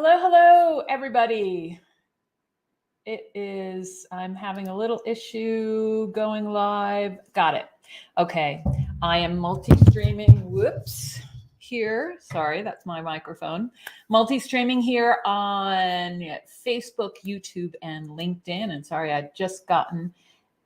Hello, everybody. I'm having a little issue going live. Got it. Okay. I am multi-streaming. Whoops. Here. Sorry, that's my microphone. Multi-streaming here on Facebook, YouTube, and LinkedIn. And sorry, I'd just gotten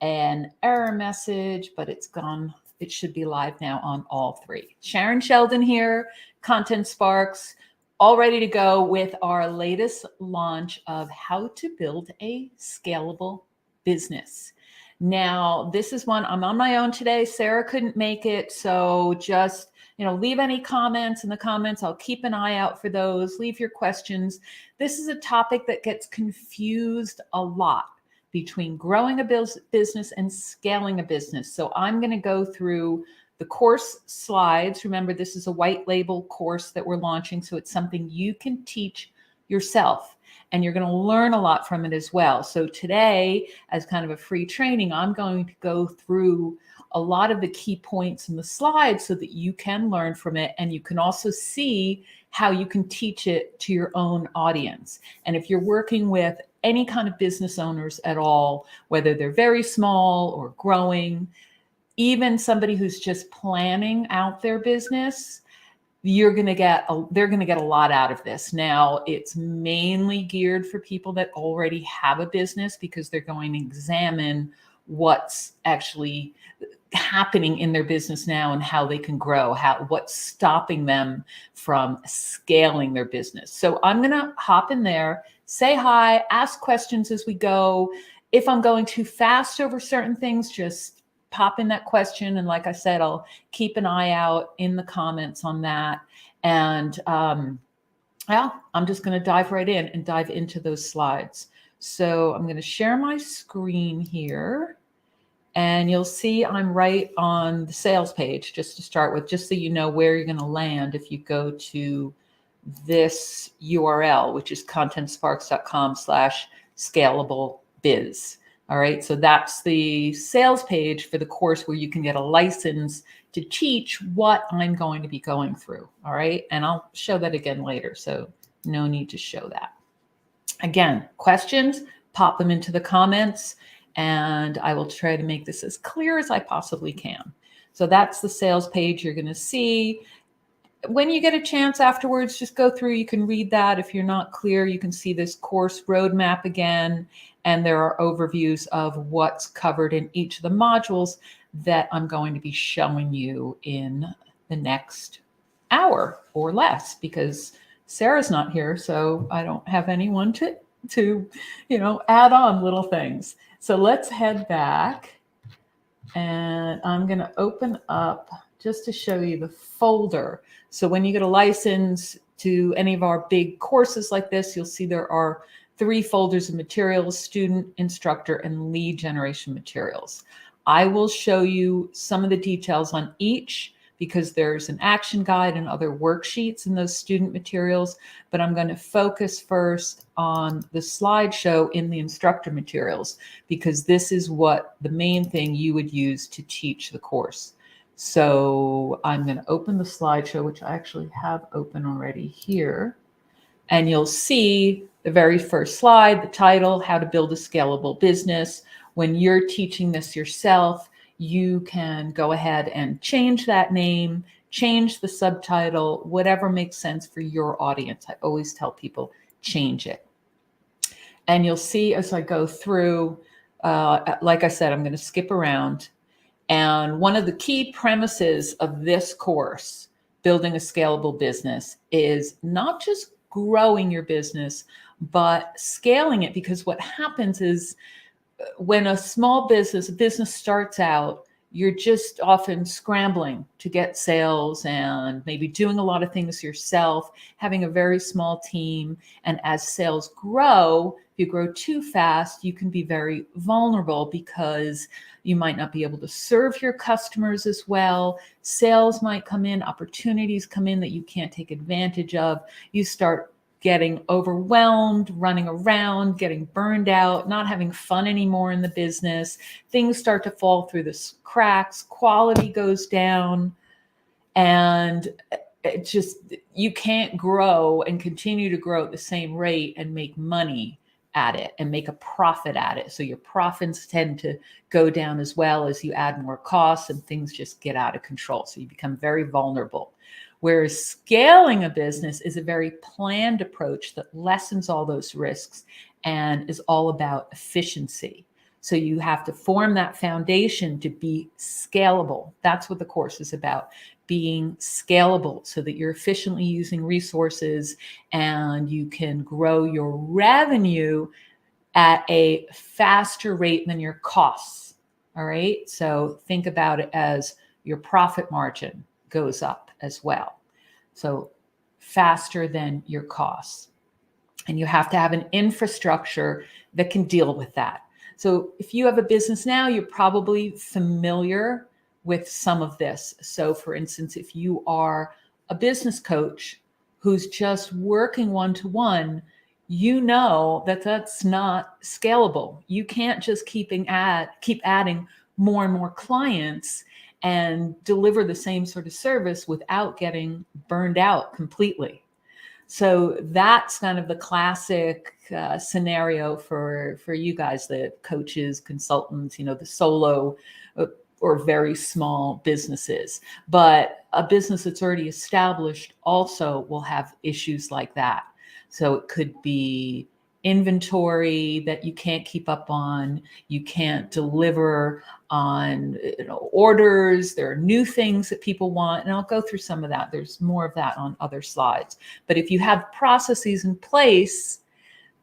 an error message, but it's gone. It should be live now on all three. Sharon Sheldon here, Content Sparks, all ready to go with our latest launch of how to build a scalable business. Now, this is one I'm on my own today. Sarah couldn't make it, so just leave any comments in the comments. I'll keep an eye out for those. Leave your questions. This is a topic that gets confused a lot between growing a business and scaling a business. So I'm going to go through the course slides. Remember, this is a white label course that we're launching, so it's something you can teach yourself, and you're going to learn a lot from it as well. So today, as kind of a free training, I'm going to go through a lot of the key points in the slides so that you can learn from it, and you can also see how you can teach it to your own audience. And if you're working with any kind of business owners at all, whether they're very small or growing, even somebody who's just planning out their business, they're going to get a lot out of this. Now, it's mainly geared for people that already have a business, because they're going to examine what's actually happening in their business now and how they can grow, what's stopping them from scaling their business. So I'm going to hop in there, say hi, ask questions as we go. If I'm going too fast over certain things, just pop in that question. And like I said, I'll keep an eye out in the comments on that. And I'm just going to dive right in and dive into those slides. So I'm going to share my screen here. And you'll see I'm right on the sales page, just to start with, just so you know where you're going to land if you go to this URL, which is contentsparks.com/scalable-biz. All right, so that's the sales page for the course where you can get a license to teach what I'm going to be going through. All right, and I'll show that again later, so no need to show that. Again, questions, pop them into the comments, and I will try to make this as clear as I possibly can. So that's the sales page you're going to see. When you get a chance afterwards, just go through. You can read that. If you're not clear, you can see this course roadmap again, and there are overviews of what's covered in each of the modules that I'm going to be showing you in the next hour or less, because Sarah's not here, so I don't have anyone to add on little things. So let's head back, and I'm going to open up just to show you the folder. So when you get a license to any of our big courses like this, you'll see there are 3 folders of materials: student, instructor, and lead generation materials. I will show you some of the details on each, because there's an action guide and other worksheets in those student materials, but I'm going to focus first on the slideshow in the instructor materials, because this is what the main thing you would use to teach the course. So I'm going to open the slideshow, which I actually have open already here, and you'll see the very first slide, the title, How to Build a Scalable Business. When you're teaching this yourself, you can go ahead and change that name, change the subtitle, whatever makes sense for your audience. I always tell people, change it. And you'll see as I go through, like I said, I'm going to skip around. And one of the key premises of this course, Building a Scalable Business, is not just growing your business, but scaling it. Because what happens is, when a business starts out, you're just often scrambling to get sales and maybe doing a lot of things yourself, having a very small team. And as sales grow, if you grow too fast, you can be very vulnerable, because you might not be able to serve your customers as well. Sales might come in, opportunities come in that you can't take advantage of. You start getting overwhelmed, running around, getting burned out, not having fun anymore in the business. Things start to fall through the cracks, quality goes down, and it just, you can't grow and continue to grow at the same rate and make money at it and make a profit at it. So your profits tend to go down as well as you add more costs and things just get out of control. So you become very vulnerable. Whereas scaling a business is a very planned approach that lessens all those risks and is all about efficiency. So you have to form that foundation to be scalable. That's what the course is about, being scalable so that you're efficiently using resources and you can grow your revenue at a faster rate than your costs. All right. So think about it as your profit margin goes up as well. So faster than your costs. And you have to have an infrastructure that can deal with that. So if you have a business now, you're probably familiar with some of this. So for instance, if you are a business coach who's just working one-to-one, you know that that's not scalable. You can't just keep adding more and more clients and deliver the same sort of service without getting burned out completely. So that's kind of the classic scenario for you guys, the coaches, consultants, the solo or very small businesses. But a business that's already established also will have issues like that. So it could be inventory that you can't keep up on, you can't deliver on orders, there are new things that people want, and I'll go through some of that. There's more of that on other slides. But if you have processes in place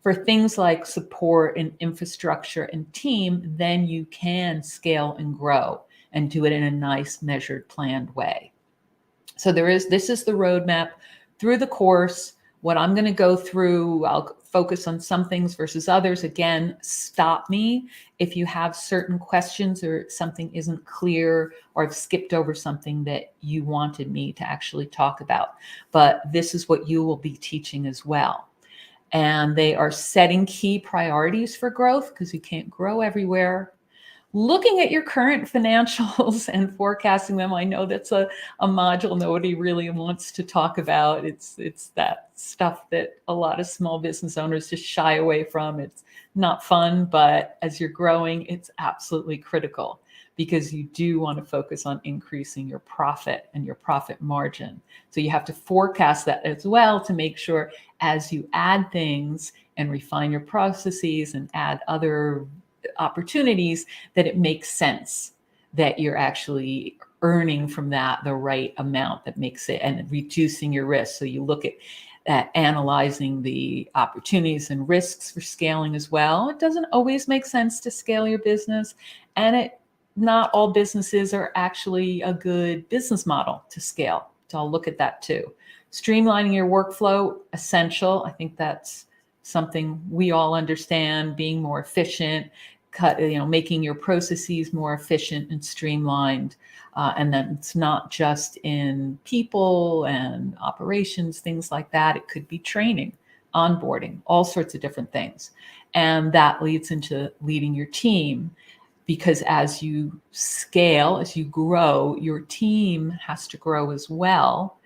for things like support and infrastructure and team, then you can scale and grow and do it in a nice, measured, planned way. So this is the roadmap through the course. What I'm going to go through, I'll focus on some things versus others. Again, stop me if you have certain questions or something isn't clear or I've skipped over something that you wanted me to actually talk about. But this is what you will be teaching as well. And they are setting key priorities for growth because you can't grow everywhere. Looking at your current financials and forecasting them. I know that's a module nobody really wants to talk about. It's that stuff that a lot of small business owners just shy away from. It's not fun, but as you're growing, it's absolutely critical because you do want to focus on increasing your profit and your profit margin. So you have to forecast that as well to make sure as you add things and refine your processes and add other opportunities that it makes sense that you're actually earning from that the right amount that makes it and reducing your risk. So you look at analyzing the opportunities and risks for scaling as well. It doesn't always make sense to scale your business, and not all businesses are actually a good business model to scale. So I'll look at that too. Streamlining your workflow, essential. I think that's something we all understand, being more efficient, making your processes more efficient and streamlined. And then it's not just in people and operations, things like that. It could be training, onboarding, all sorts of different things. And that leads into leading your team, because as you scale, as you grow, your team has to grow as well,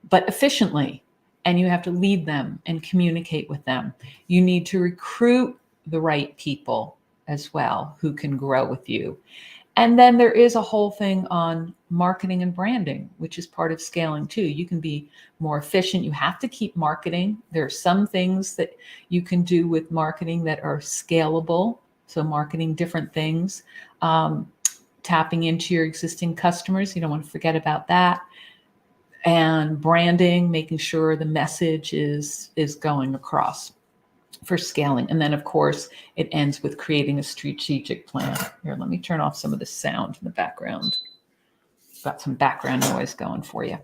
but efficiently. And you have to lead them and communicate with them. You need to recruit the right people as well who can grow with you. And then there is a whole thing on marketing and branding, which is part of scaling too. You can be more efficient. You have to keep marketing. There are some things that you can do with marketing that are scalable. So marketing different things, tapping into your existing customers. You don't want to forget about that. And branding, making sure the message is going across for scaling. And then, of course, it ends with creating a strategic plan. Here, let me turn off some of the sound in the background. Got some background noise going for you.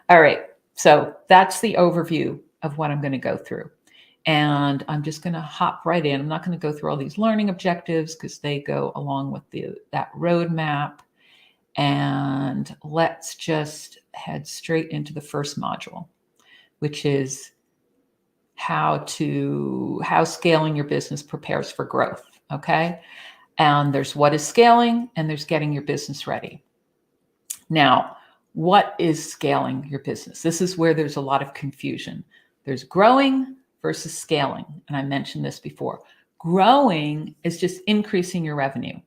All right, so that's the overview of what I'm going to go through. And I'm just going to hop right in. I'm not going to go through all these learning objectives because they go along with that roadmap. And let's just head straight into the first module, which is how scaling your business prepares for growth. Okay. And there's what is scaling and there's getting your business ready. Now, What is scaling your business? This is where there's a lot of confusion. There's growing versus scaling. And I mentioned this before. Growing is just increasing your revenue.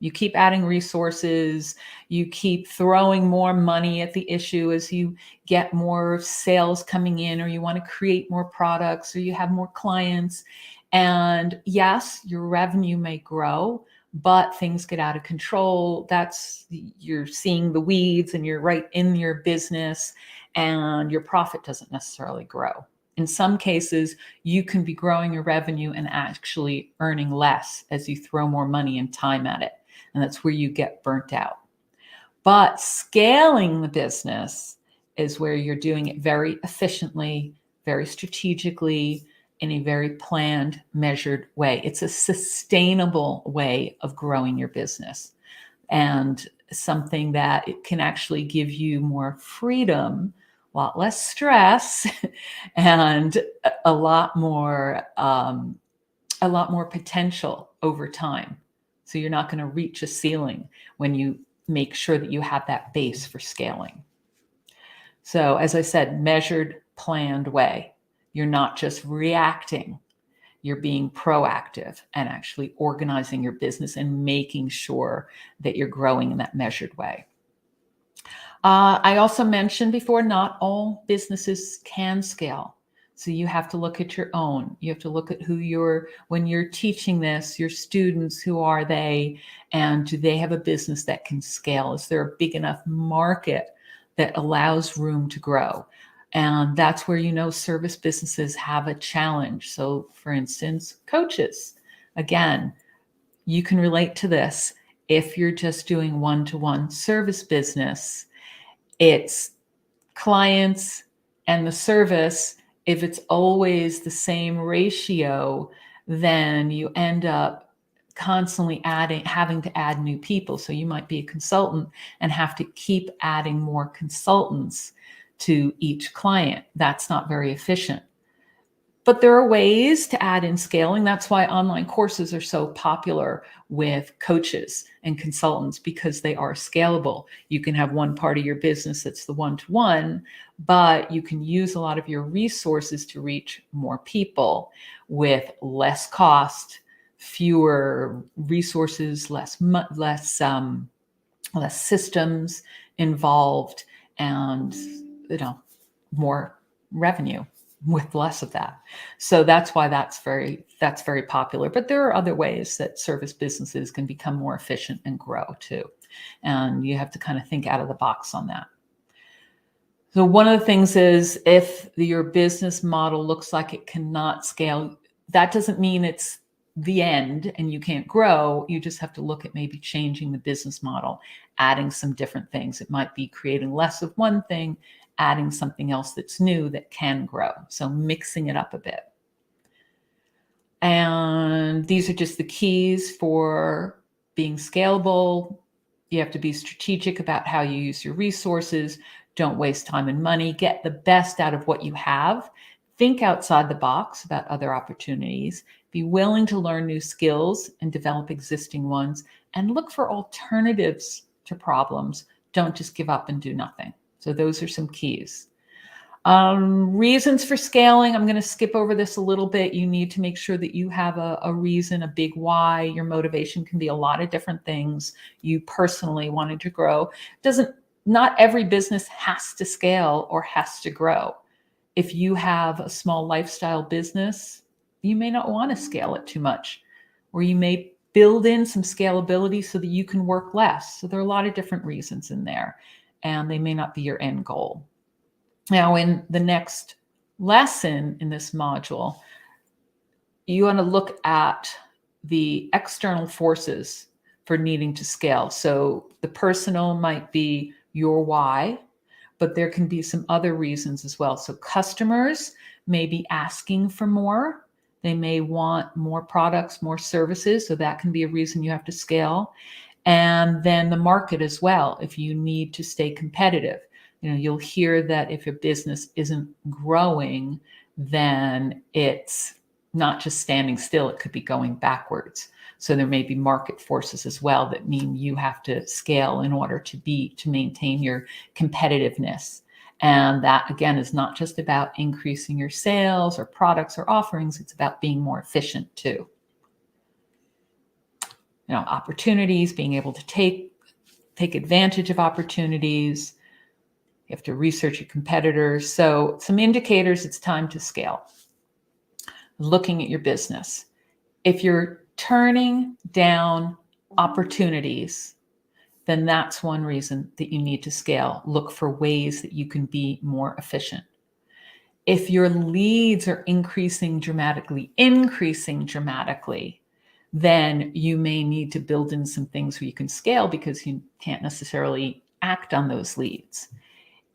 You keep adding resources, you keep throwing more money at the issue as you get more sales coming in, or you want to create more products, or you have more clients. And yes, your revenue may grow, but things get out of control. You're seeing the weeds and you're right in your business, and your profit doesn't necessarily grow. In some cases, you can be growing your revenue and actually earning less as you throw more money and time at it. And that's where you get burnt out. But scaling the business is where you're doing it very efficiently, very strategically, in a very planned, measured way. It's a sustainable way of growing your business, and something that it can actually give you more freedom, a lot less stress, and a lot more potential over time. So you're not going to reach a ceiling when you make sure that you have that base for scaling. So as I said, measured, planned way. You're not just reacting. You're being proactive and actually organizing your business and making sure that you're growing in that measured way. I also mentioned before, not all businesses can scale. So you have to look at your own. You have to look at when you're teaching this, your students, who are they? And do they have a business that can scale? Is there a big enough market that allows room to grow? And that's where, service businesses have a challenge. So for instance, coaches, again, you can relate to this. If you're just doing one-to-one service business, it's clients and the service. If it's always the same ratio, then you end up constantly having to add new people. So you might be a consultant and have to keep adding more consultants to each client. That's not very efficient. But there are ways to add in scaling. That's why online courses are so popular with coaches and consultants, because they are scalable. You can have one part of your business that's the one-to-one, but you can use a lot of your resources to reach more people with less cost, fewer resources, less systems involved, and more revenue with less of that. So that's why that's very popular. But there are other ways that service businesses can become more efficient and grow too. And you have to kind of think out of the box on that. So one of the things is, if your business model looks like it cannot scale, that doesn't mean it's the end and you can't grow. You just have to look at maybe changing the business model, adding some different things. It might be creating less of one thing, adding something else that's new that can grow. So mixing it up a bit. And these are just the keys for being scalable. You have to be strategic about how you use your resources. Don't waste time and money. Get the best out of what you have. Think outside the box about other opportunities. Be willing to learn new skills and develop existing ones. And look for alternatives to problems. Don't just give up and do nothing. So those are some keys. Reasons for scaling. I'm going to skip over this a little bit. You need to make sure that you have a reason, a big why. Your motivation can be a lot of different things. You personally wanted to grow. Not every business has to scale or has to grow. If you have a small lifestyle business, you may not want to scale it too much, or you may build in some scalability so that you can work less. So there are a lot of different reasons in there, and they may not be your end goal. Now, in the next lesson in this module, you want to look at the external forces for needing to scale. So the personal might be your why, but there can be some other reasons as well. So customers may be asking for more. They may want more products, more services. So that can be a reason you have to scale. And then the market as well, if you need to stay competitive. You'll hear that if your business isn't growing, then it's not just standing still, it could be going backwards. So there may be market forces as well that mean you have to scale in order to maintain your competitiveness. And that, again, is not just about increasing your sales or products or offerings. It's about being more efficient too. Opportunities, being able to take advantage of opportunities. You have to research your competitors. So some indicators, it's time to scale. Looking at your business. If you're turning down opportunities, then that's one reason that you need to scale. Look for ways that you can be more efficient. If your leads are increasing dramatically, then you may need to build in some things where you can scale because you can't necessarily act on those leads.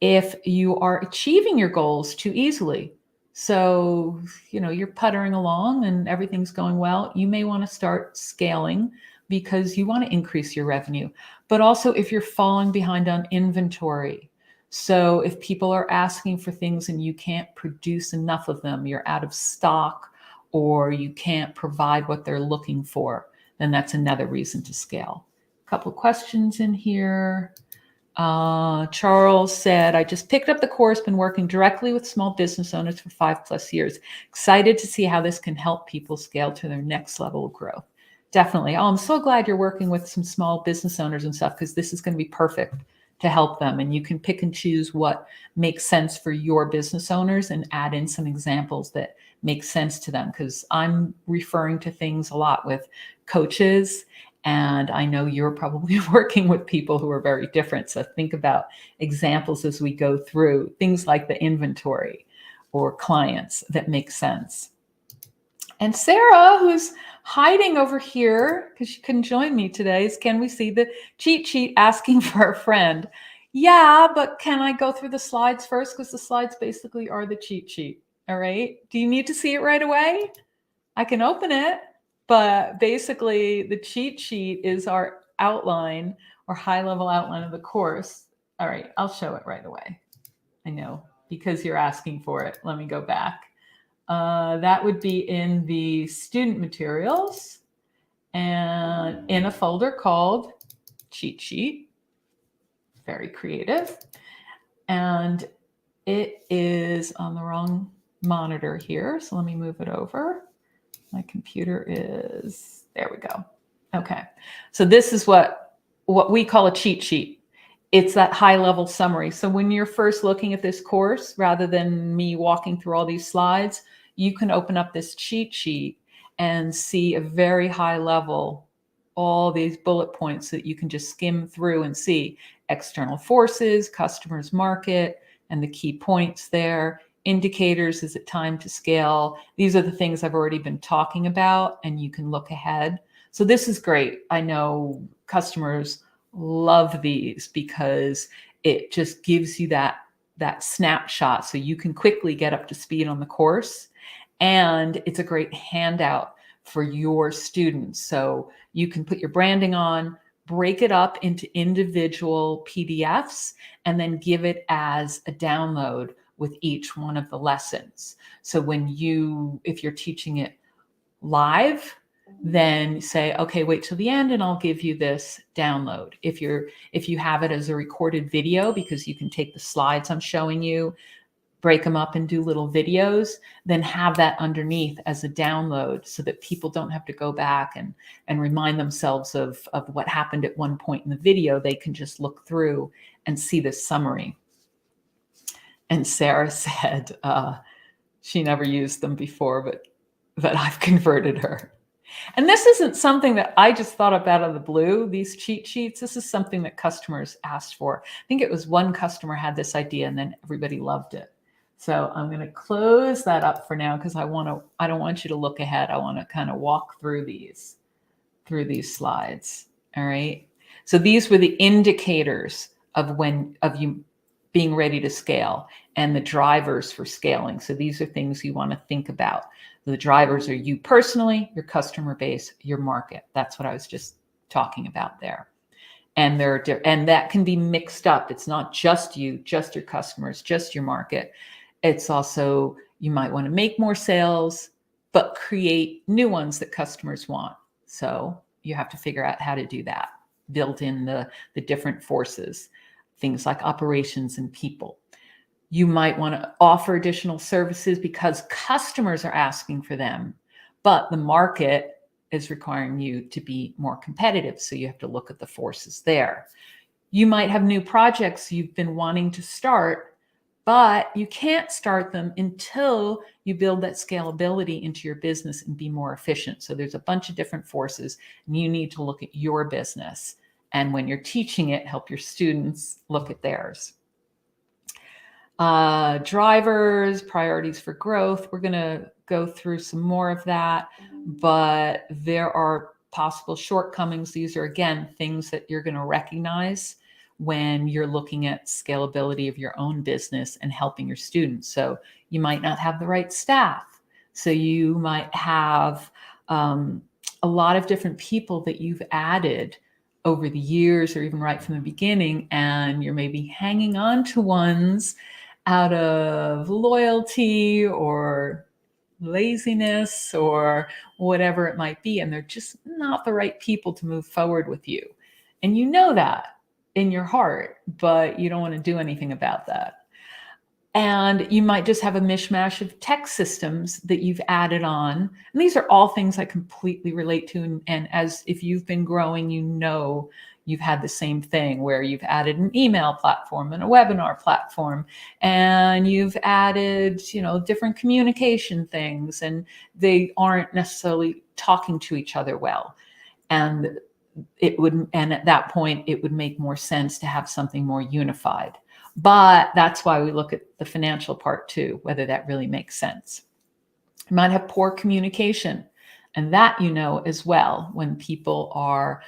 If you are achieving your goals too easily, so, you're puttering along and everything's going well, you may want to start scaling because you want to increase your revenue. But also if you're falling behind on inventory. So if people are asking for things and you can't produce enough of them, you're out of stock, or you can't provide what they're looking for, then that's another reason to scale. A couple of questions in here. Charles said, I just picked up the course, been working directly with small business owners for 5+ years. Excited to see how this can help people scale to their next level of growth. Definitely. Oh, I'm so glad you're working with some small business owners and stuff, because this is going to be perfect to help them. And you can pick and choose what makes sense for your business owners and add in some examples that make sense to them. Because I'm referring to things a lot with coaches, and I know you're probably working with people who are very different. So think about examples as we go through things like the inventory or clients that make sense. And Sarah, who's hiding over here because she couldn't join me today, is, can we see the cheat sheet asking for a friend? Yeah, but can I go through the slides first? Because the slides basically are the cheat sheet. All right. Do you need to see it right away? I can open it. But basically, the cheat sheet is our outline or high-level outline of the course. All right, I'll show it right away. I know, because you're asking for it. Let me go back. That would be in the student materials and in a folder called cheat sheet. Very creative. And it is on the wrong monitor here. So let me move it over. My computer is, there we go. Okay. So this is what we call a cheat sheet. It's that high level summary. So when you're first looking at this course, rather than me walking through all these slides, you can open up this cheat sheet and see a very high level, all these bullet points that you can just skim through and see external forces, customers, market, and the key points there. Indicators, is it time to scale? These are the things I've already been talking about, and you can look ahead. So this is great. I know customers love these because it just gives you that snapshot so you can quickly get up to speed on the course. And it's a great handout for your students. So you can put your branding on, break it up into individual PDFs, and then give it as a download with each one of the lessons. So if you're teaching it live, then say, okay, wait till the end and I'll give you this download. If you have it as a recorded video, because you can take the slides I'm showing you, break them up and do little videos, then have that underneath as a download so that people don't have to go back and remind themselves of what happened at one point in the video. They can just look through and see this summary. And Sarah said she never used them before, but I've converted her. And this isn't something that I just thought up out of the blue, these cheat sheets. This is something that customers asked for. I think it was one customer had this idea and then everybody loved it. So I'm going to close that up for now because I don't want you to look ahead. I want to kind of walk through these slides. All right. So these were the indicators of you being ready to scale and the drivers for scaling. So these are things you want to think about. The drivers are you personally, your customer base, your market. That's what I was just talking about there. And that can be mixed up. It's not just you, just your customers, just your market. It's also, you might want to make more sales, but create new ones that customers want. So you have to figure out how to do that, build in the different forces, things like operations and people. You might want to offer additional services because customers are asking for them, but the market is requiring you to be more competitive. So you have to look at the forces there. You might have new projects you've been wanting to start, but you can't start them until you build that scalability into your business and be more efficient. So there's a bunch of different forces, and you need to look at your business. And when you're teaching it, help your students look at theirs. Drivers, priorities for growth. We're going to go through some more of that, but there are possible shortcomings. These are, again, things that you're going to recognize when you're looking at scalability of your own business and helping your students. So you might not have the right staff. So you might have a lot of different people that you've added over the years or even right from the beginning, and you're maybe hanging on to ones out of loyalty or laziness or whatever it might be, and they're just not the right people to move forward with you. And you know that in your heart, but you don't want to do anything about that. And you might just have a mishmash of tech systems that you've added on. And these are all things I completely relate to. And as if you've been growing, you know you've had the same thing where you've added an email platform and a webinar platform, and you've added, different communication things, and they aren't necessarily talking to each other well. And at that point, it would make more sense to have something more unified. But that's why we look at the financial part too, whether that really makes sense. You might have poor communication, and that as well, when people are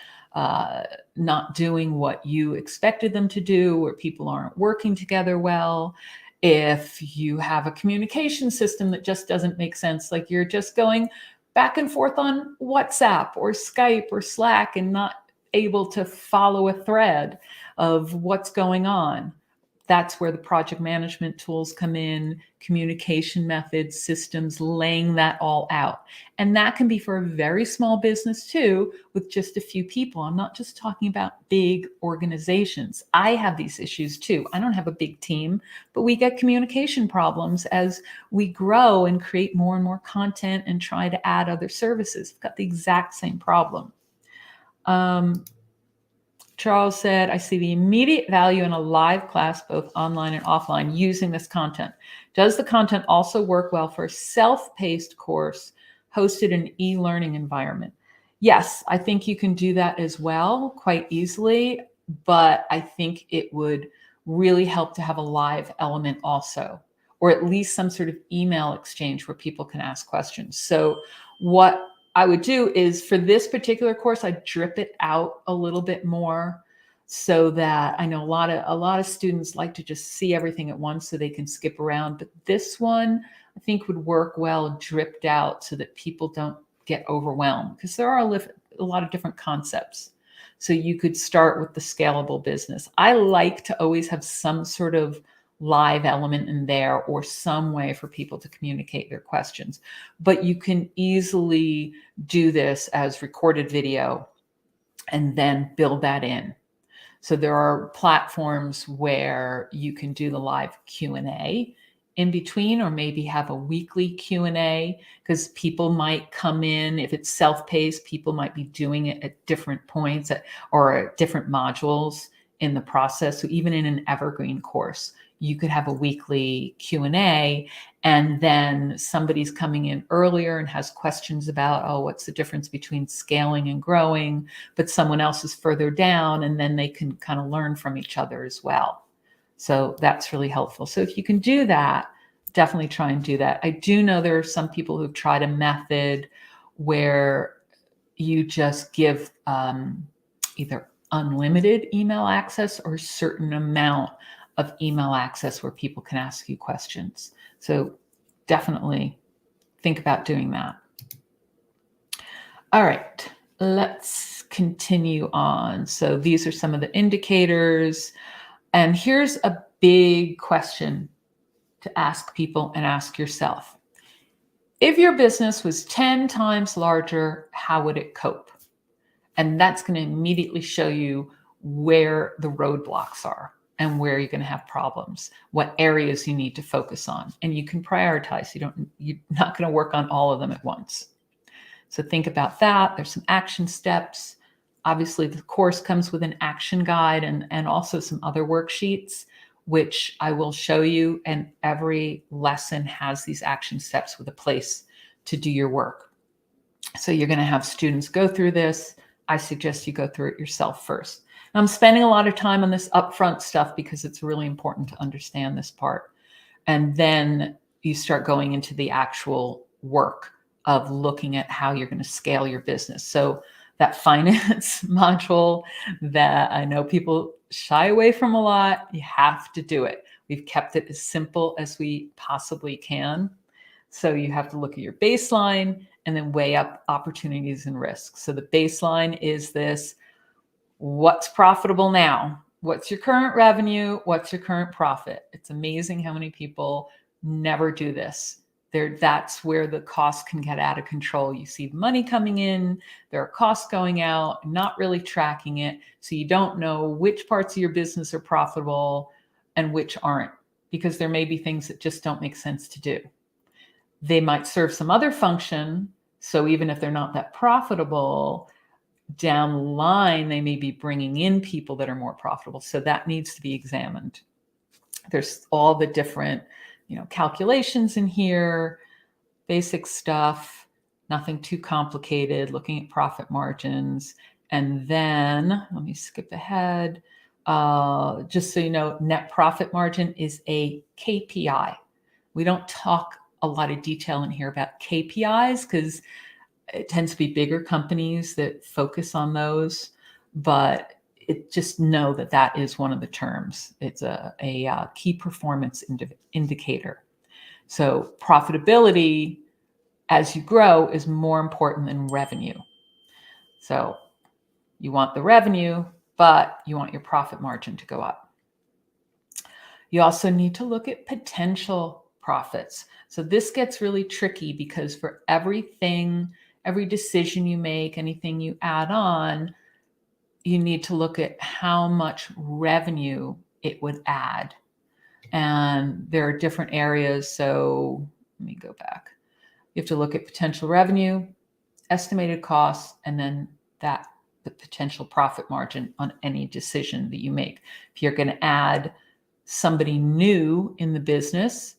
not doing what you expected them to do, or people aren't working together well. If you have a communication system that just doesn't make sense, like you're just going back and forth on WhatsApp or Skype or Slack and not able to follow a thread of what's going on. That's where the project management tools come in, communication methods, systems, laying that all out. And that can be for a very small business too, with just a few people. I'm not just talking about big organizations. I have these issues too. I don't have a big team, but we get communication problems as we grow and create more and more content and try to add other services. We've got the exact same problem. Charles said, I see the immediate value in a live class, both online and offline, using this content. Does the content also work well for a self-paced course hosted in an e-learning environment? Yes, I think you can do that as well quite easily, but I think it would really help to have a live element also, or at least some sort of email exchange where people can ask questions. So what I would do is, for this particular course, I drip it out a little bit more, so that I know a lot of students like to just see everything at once so they can skip around. But this one I think would work well dripped out so that people don't get overwhelmed, because there are a lot of different concepts. So you could start with the scalable business. I like to always have some sort of live element in there, or some way for people to communicate their questions. But you can easily do this as recorded video and then build that in. So there are platforms where you can do the live Q&A in between, or maybe have a weekly Q&A, because people might come in. If it's self-paced, people might be doing it at different points or at different modules in the process. So even in an evergreen course, you could have a weekly Q&A, and then somebody's coming in earlier and has questions about, what's the difference between scaling and growing, but someone else is further down, and then they can kind of learn from each other as well. So that's really helpful. So if you can do that, definitely try and do that. I do know there are some people who've tried a method where you just give either unlimited email access or a certain amount of email access where people can ask you questions. So definitely think about doing that. All right, let's continue on. So these are some of the indicators. And here's a big question to ask people and ask yourself. If your business was 10 times larger, how would it cope? And that's going to immediately show you where the roadblocks are and where you're going to have problems, what areas you need to focus on. And you can prioritize. You're not going to work on all of them at once. So think about that. There's some action steps. Obviously, the course comes with an action guide and also some other worksheets, which I will show you. And every lesson has these action steps with a place to do your work. So you're going to have students go through this. I suggest you go through it yourself first. And I'm spending a lot of time on this upfront stuff because it's really important to understand this part. And then you start going into the actual work of looking at how you're going to scale your business. So that finance module that I know people shy away from a lot, you have to do it. We've kept it as simple as we possibly can. So you have to look at your baseline and then weigh up opportunities and risks. So the baseline is this: what's profitable now? What's your current revenue? What's your current profit? It's amazing how many people never do this. That's where the costs can get out of control. You see money coming in, there are costs going out, not really tracking it. So you don't know which parts of your business are profitable and which aren't, because there may be things that just don't make sense to do. They might serve some other function. So even if they're not that profitable, down the line, they may be bringing in people that are more profitable. So that needs to be examined. There's all the different, calculations in here, basic stuff, nothing too complicated, looking at profit margins. And then let me skip ahead. Just so you know, net profit margin is a KPI. We don't talk a lot of detail in here about KPIs because it tends to be bigger companies that focus on those, but just know that that is one of the terms. It's a key performance indicator. So profitability as you grow is more important than revenue. So you want the revenue, but you want your profit margin to go up. You also need to look at potential profits. So this gets really tricky because for every decision you make, anything you add on, you need to look at how much revenue it would add. And there are different areas. So let me go back. You have to look at potential revenue, estimated costs, and then the potential profit margin on any decision that you make. If you're going to add somebody new in the business,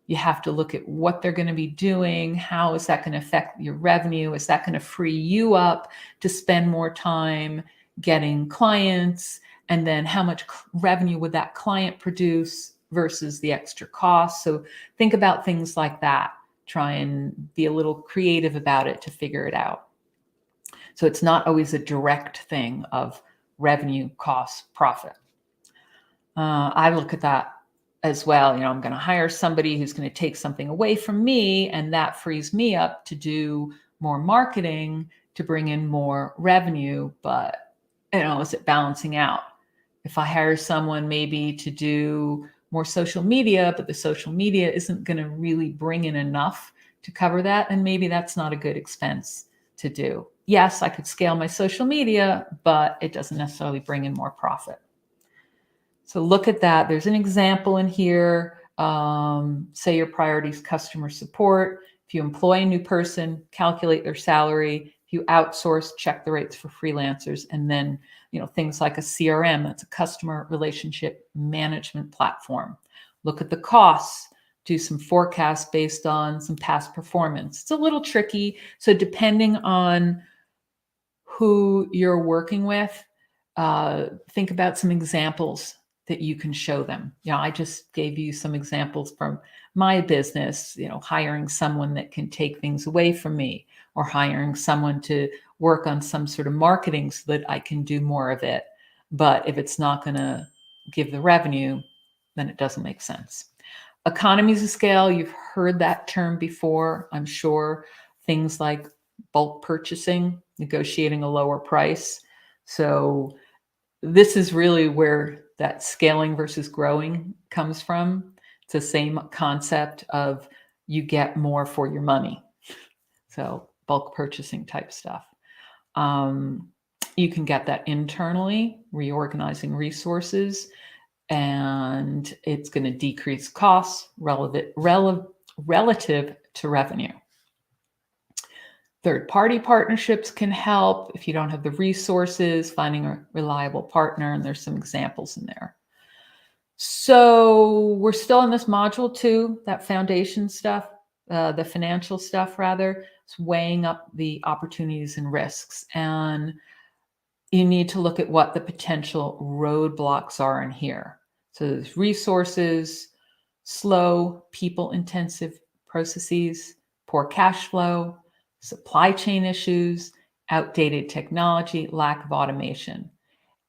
you have to look at what they're going to be doing. How is that going to affect your revenue? Is that going to free you up to spend more time getting clients? And then how much revenue would that client produce versus the extra cost? So think about things like that. Try and be a little creative about it to figure it out. So it's not always a direct thing of revenue, cost, profit. I look at that as well. I'm going to hire somebody who's going to take something away from me, and that frees me up to do more marketing to bring in more revenue. But, is it balancing out? If I hire someone maybe to do more social media, but the social media isn't going to really bring in enough to cover that, and maybe that's not a good expense to do. Yes, I could scale my social media, but it doesn't necessarily bring in more profit. So look at that. There's an example in here. Say your priority is customer support. If you employ a new person, calculate their salary. If you outsource, check the rates for freelancers. And then, things like a CRM, that's a customer relationship management platform. Look at the costs. Do some forecasts based on some past performance. It's a little tricky. So depending on who you're working with, think about some examples that you can show them. I just gave you some examples from my business, hiring someone that can take things away from me, or hiring someone to work on some sort of marketing so that I can do more of it. But if it's not going to give the revenue, then it doesn't make sense. Economies of scale, you've heard that term before, I'm sure. Things like bulk purchasing, negotiating a lower price. So this is really where that scaling versus growing comes from. It's the same concept of you get more for your money. So bulk purchasing type stuff. You can get that internally, reorganizing resources, and it's going to decrease costs relative to revenue. Third-party partnerships can help if you don't have the resources, finding a reliable partner, and there's some examples in there. So we're still in this module 2, that foundation stuff, the financial stuff rather. It's weighing up the opportunities and risks. And you need to look at what the potential roadblocks are in here. So there's resources, slow, people-intensive processes, poor cash flow, supply chain issues, outdated technology, lack of automation.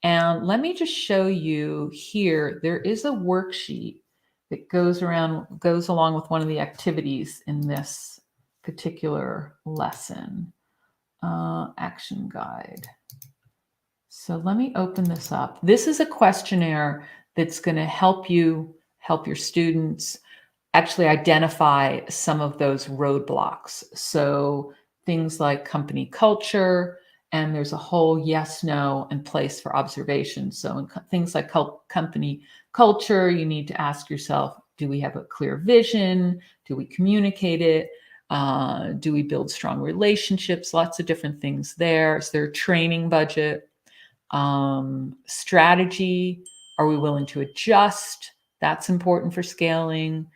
And let me just show you here, there is a worksheet that goes along with one of the activities in this particular lesson, action guide. So let me open this up. This is a questionnaire that's going to help your students actually identify some of those roadblocks. So things like company culture, and there's a whole yes, no, and place for observation. So in things like company culture, you need to ask yourself, do we have a clear vision? Do we communicate it? Do we build strong relationships? Lots of different things there. Is there a training budget? Strategy, are we willing to adjust? That's important for scaling.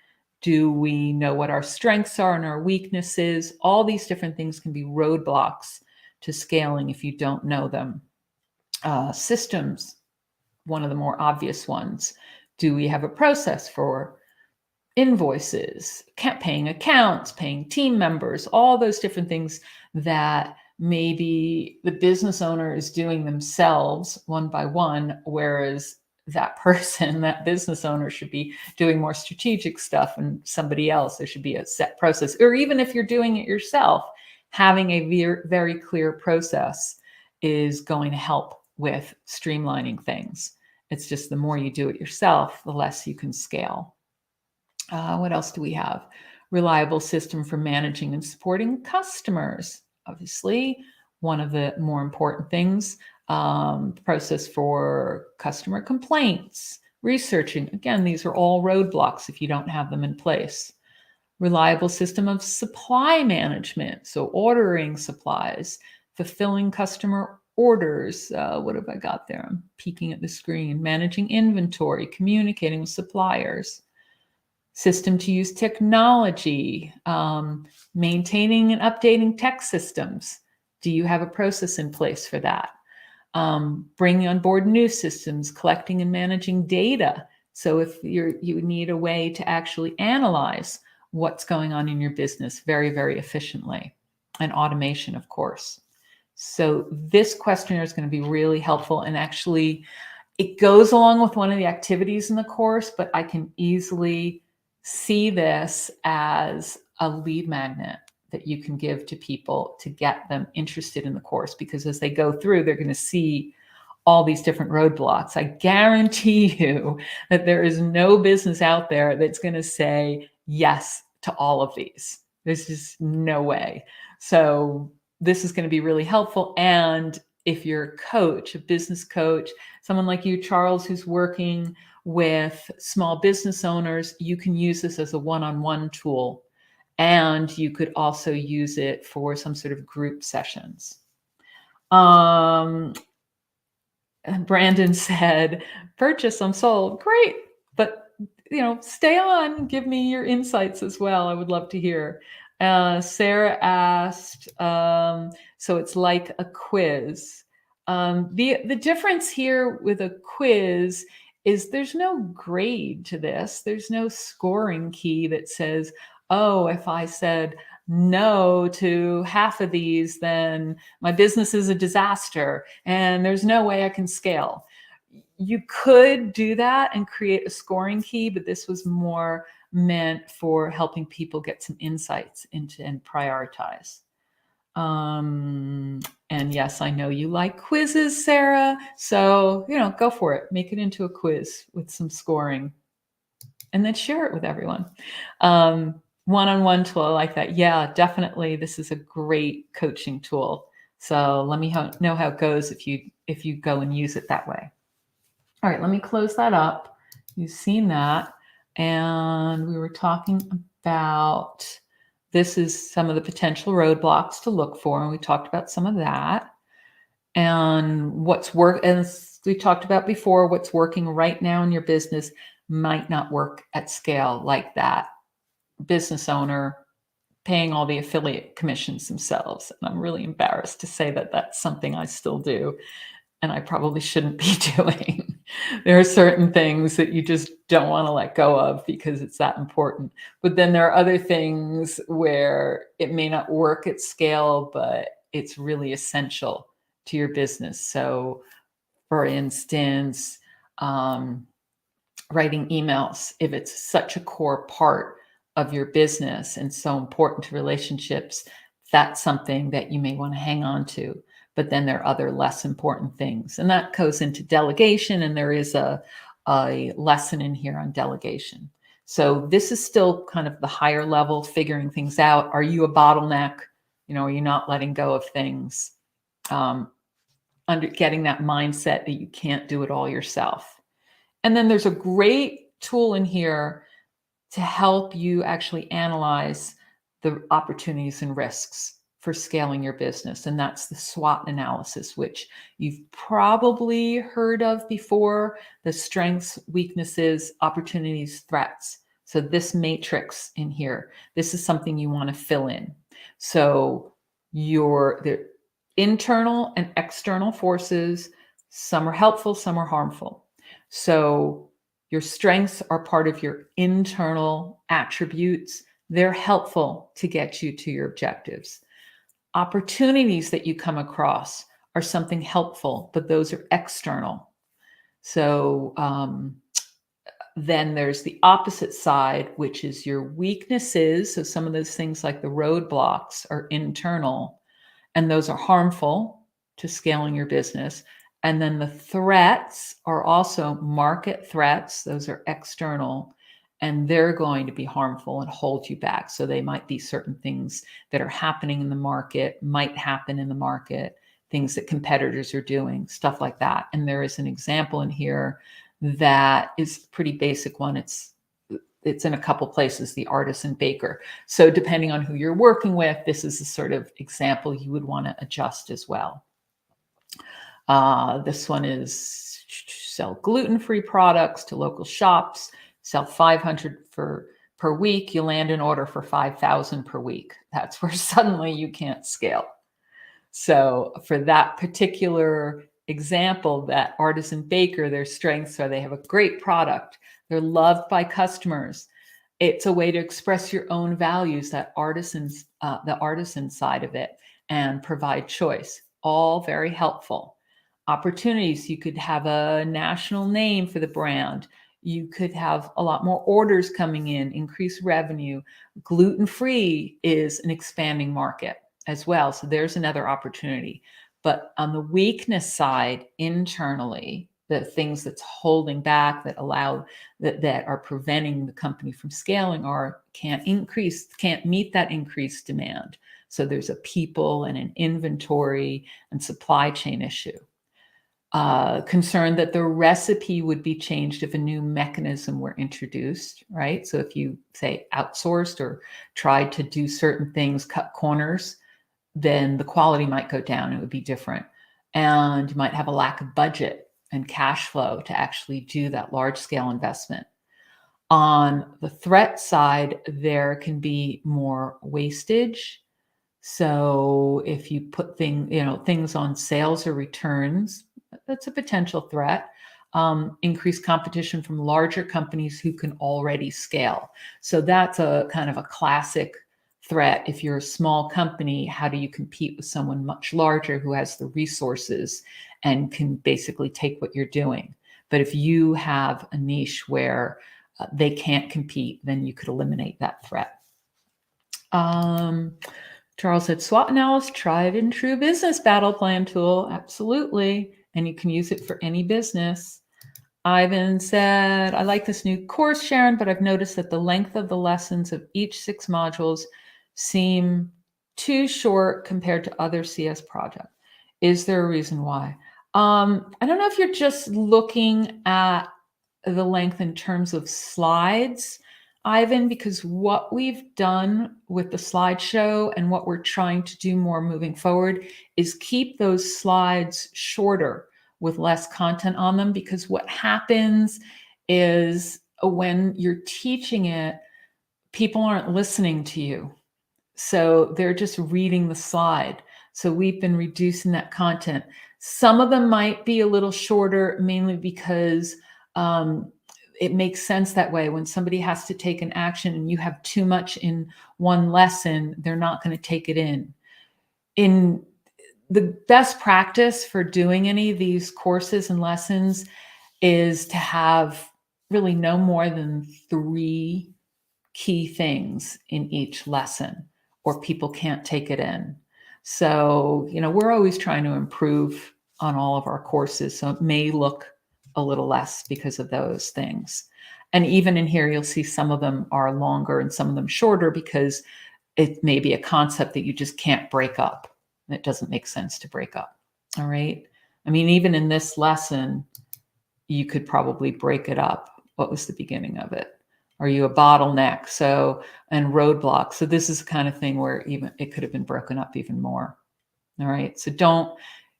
Do we know what our strengths are and our weaknesses? All these different things can be roadblocks to scaling if you don't know them. Systems, one of the more obvious ones. Do we have a process for invoices, paying accounts, paying team members, all those different things that maybe the business owner is doing themselves one by one, whereas that person, that business owner, should be doing more strategic stuff, and somebody else, there should be a set process. Or even if you're doing it yourself, having a very clear process is going to help with streamlining things. It's just the more you do it yourself, the less you can scale. What else do we have? Reliable system for managing and supporting customers. Obviously, one of the more important things. Process for customer complaints, researching. Again, these are all roadblocks if you don't have them in place. Reliable system of supply management. So ordering supplies, fulfilling customer orders. What have I got there? I'm peeking at the screen. Managing inventory, communicating with suppliers. System to use technology, maintaining and updating tech systems. Do you have a process in place for that? Bringing on board new systems, collecting and managing data. So if you need a way to actually analyze what's going on in your business very, very efficiently, and automation, of course. So this questionnaire is going to be really helpful, and actually it goes along with one of the activities in the course, but I can easily see this as a lead magnet that you can give to people to get them interested in the course, because as they go through, they're going to see all these different roadblocks. I guarantee you that there is no business out there that's going to say yes to all of these. There's just no way. So this is going to be really helpful. And if you're a coach, a business coach, someone like you, Charles, who's working with small business owners, you can use this as a one-on-one tool. And you could also use it for some sort of group sessions. Brandon said, purchase, I'm sold. Great. But, stay on, give me your insights as well. I would love to hear. Sarah asked, so it's like a quiz. The difference here with a quiz is there's no grade to this. There's no scoring key that says, oh, if I said no to half of these, then my business is a disaster and there's no way I can scale. You could do that and create a scoring key, but this was more meant for helping people get some insights into and prioritize. And yes, I know you like quizzes, Sarah. So, go for it. Make it into a quiz with some scoring and then share it with everyone. One-on-one tool, I like that. Yeah, definitely. This is a great coaching tool. So let me know how it goes if you go and use it that way. All right, let me close that up. You've seen that. And we were talking about, this is some of the potential roadblocks to look for. And we talked about some of that. And as we talked about before, what's working right now in your business might not work at scale, like that business owner paying all the affiliate commissions themselves. And I'm really embarrassed to say that that's something I still do, and I probably shouldn't be doing. There are certain things that you just don't want to let go of because it's that important. But then there are other things where it may not work at scale, but it's really essential to your business. So, for instance, writing emails, if it's such a core part of your business and so important to relationships, that's something that you may want to hang on to. But then there are other less important things. And that goes into delegation. And there is a lesson in here on delegation. So this is still kind of the higher level, figuring things out. Are you a bottleneck? Are you not letting go of things? Getting that mindset that you can't do it all yourself. And then there's a great tool in here to help you actually analyze the opportunities and risks for scaling your business. And that's the SWOT analysis, which you've probably heard of before: the strengths, weaknesses, opportunities, threats. So this matrix in here, this is something you want to fill in. So the internal and external forces, some are helpful, some are harmful. So your strengths are part of your internal attributes. They're helpful to get you to your objectives. Opportunities that you come across are something helpful, but those are external. So then there's the opposite side, which is your weaknesses. So some of those things like the roadblocks are internal, and those are harmful to scaling your business. And then the threats are also market threats. Those are external, and they're going to be harmful and hold you back. So they might be certain things that are happening in the market, might happen in the market, things that competitors are doing, stuff like that. And there is an example in here that is a pretty basic one. It's in a couple places, the artisan baker. So depending on who you're working with, this is the sort of example you would want to adjust as well. This one is sell gluten-free products to local shops, sell 500 per week. You land an order for 5,000 per week. That's where suddenly you can't scale. So for that particular example, that artisan baker, their strengths are they have a great product. They're loved by customers. It's a way to express your own values, the artisan side of it, and provide choice. All very helpful. Opportunities, you could have a national name for the brand. You could have a lot more orders coming in, increase revenue. Gluten-free is an expanding market as well. So there's another opportunity. But on the weakness side, internally, the things that's holding back, that are preventing the company from scaling, or can't meet that increased demand. So there's a people and an inventory and supply chain issue. Concerned that the recipe would be changed if a new mechanism were introduced, right? So if you say outsourced or tried to do certain things, cut corners, then the quality might go down. It would be different. And you might have a lack of budget and cash flow to actually do that large scale investment. On the threat side, there can be more wastage. So if you put things on sales or returns, that's a potential threat. Increased competition from larger companies who can already scale. So that's a kind of a classic threat. If you're a small company, how do you compete with someone much larger who has the resources and can basically take what you're doing? But if you have a niche where they can't compete, then you could eliminate that threat. Charles said, SWOT analysis, tried and true business battle plan tool. Absolutely. And you can use it for any business. Ivan said, I like this new course, Sharon, but I've noticed that the length of the lessons of each 6 modules seem too short compared to other CS projects. Is there a reason why? I don't know if you're just looking at the length in terms of slides, Ivan, because what we've done with the slideshow and what we're trying to do more moving forward is keep those slides shorter with less content on them, because what happens is when you're teaching it, people aren't listening to you. So they're just reading the slide. So we've been reducing that content. Some of them might be a little shorter, mainly because it makes sense that way. When somebody has to take an action and you have too much in one lesson, they're not going to take it in. In the best practice for doing any of these courses and lessons is to have really no more than 3 key things in each lesson, or people can't take it in. So, we're always trying to improve on all of our courses. So it may look a little less because of those things. And even in here, you'll see some of them are longer and some of them shorter because it may be a concept that you just can't break up. And it doesn't make sense to break up. All right. I mean, even in this lesson, you could probably break it up. What was the beginning of it? Are you a bottleneck? So, and roadblock. So this is the kind of thing where even it could have been broken up even more. All right. So don't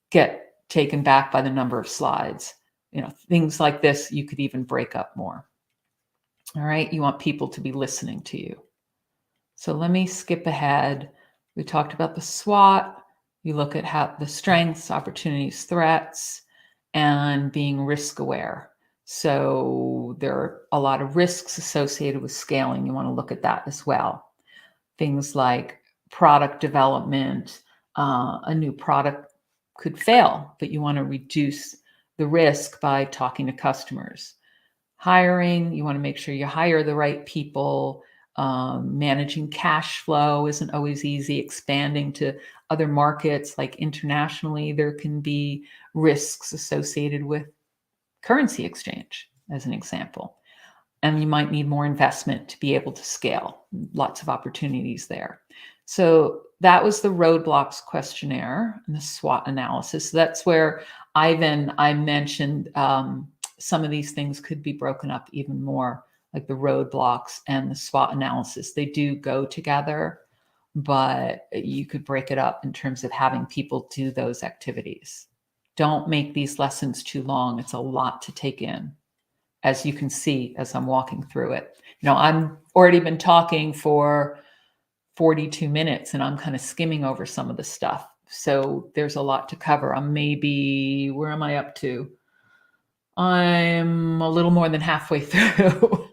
get taken back by the number of slides. Things like this, you could even break up more. All right. You want people to be listening to you. So let me skip ahead. We talked about the SWOT. You look at how the strengths, opportunities, threats, and being risk aware. So there are a lot of risks associated with scaling. You want to look at that as well. Things like product development, a new product could fail, but you want to reduce the risk by talking to customers. Hiring, you want to make sure you hire the right people. Managing cash flow isn't always easy. Expanding to other markets, like internationally, there can be risks associated with currency exchange, as an example. And you might need more investment to be able to scale. Lots of opportunities there. So that was the roadblocks questionnaire and the SWOT analysis. So that's where I mentioned some of these things could be broken up even more, like the roadblocks and the SWOT analysis. They do go together, but you could break it up in terms of having people do those activities. Don't make these lessons too long. It's a lot to take in, as you can see as I'm walking through it. I'm already been talking for 42 minutes and I'm kind of skimming over some of the stuff. So there's a lot to cover. Where am I up to? I'm a little more than halfway through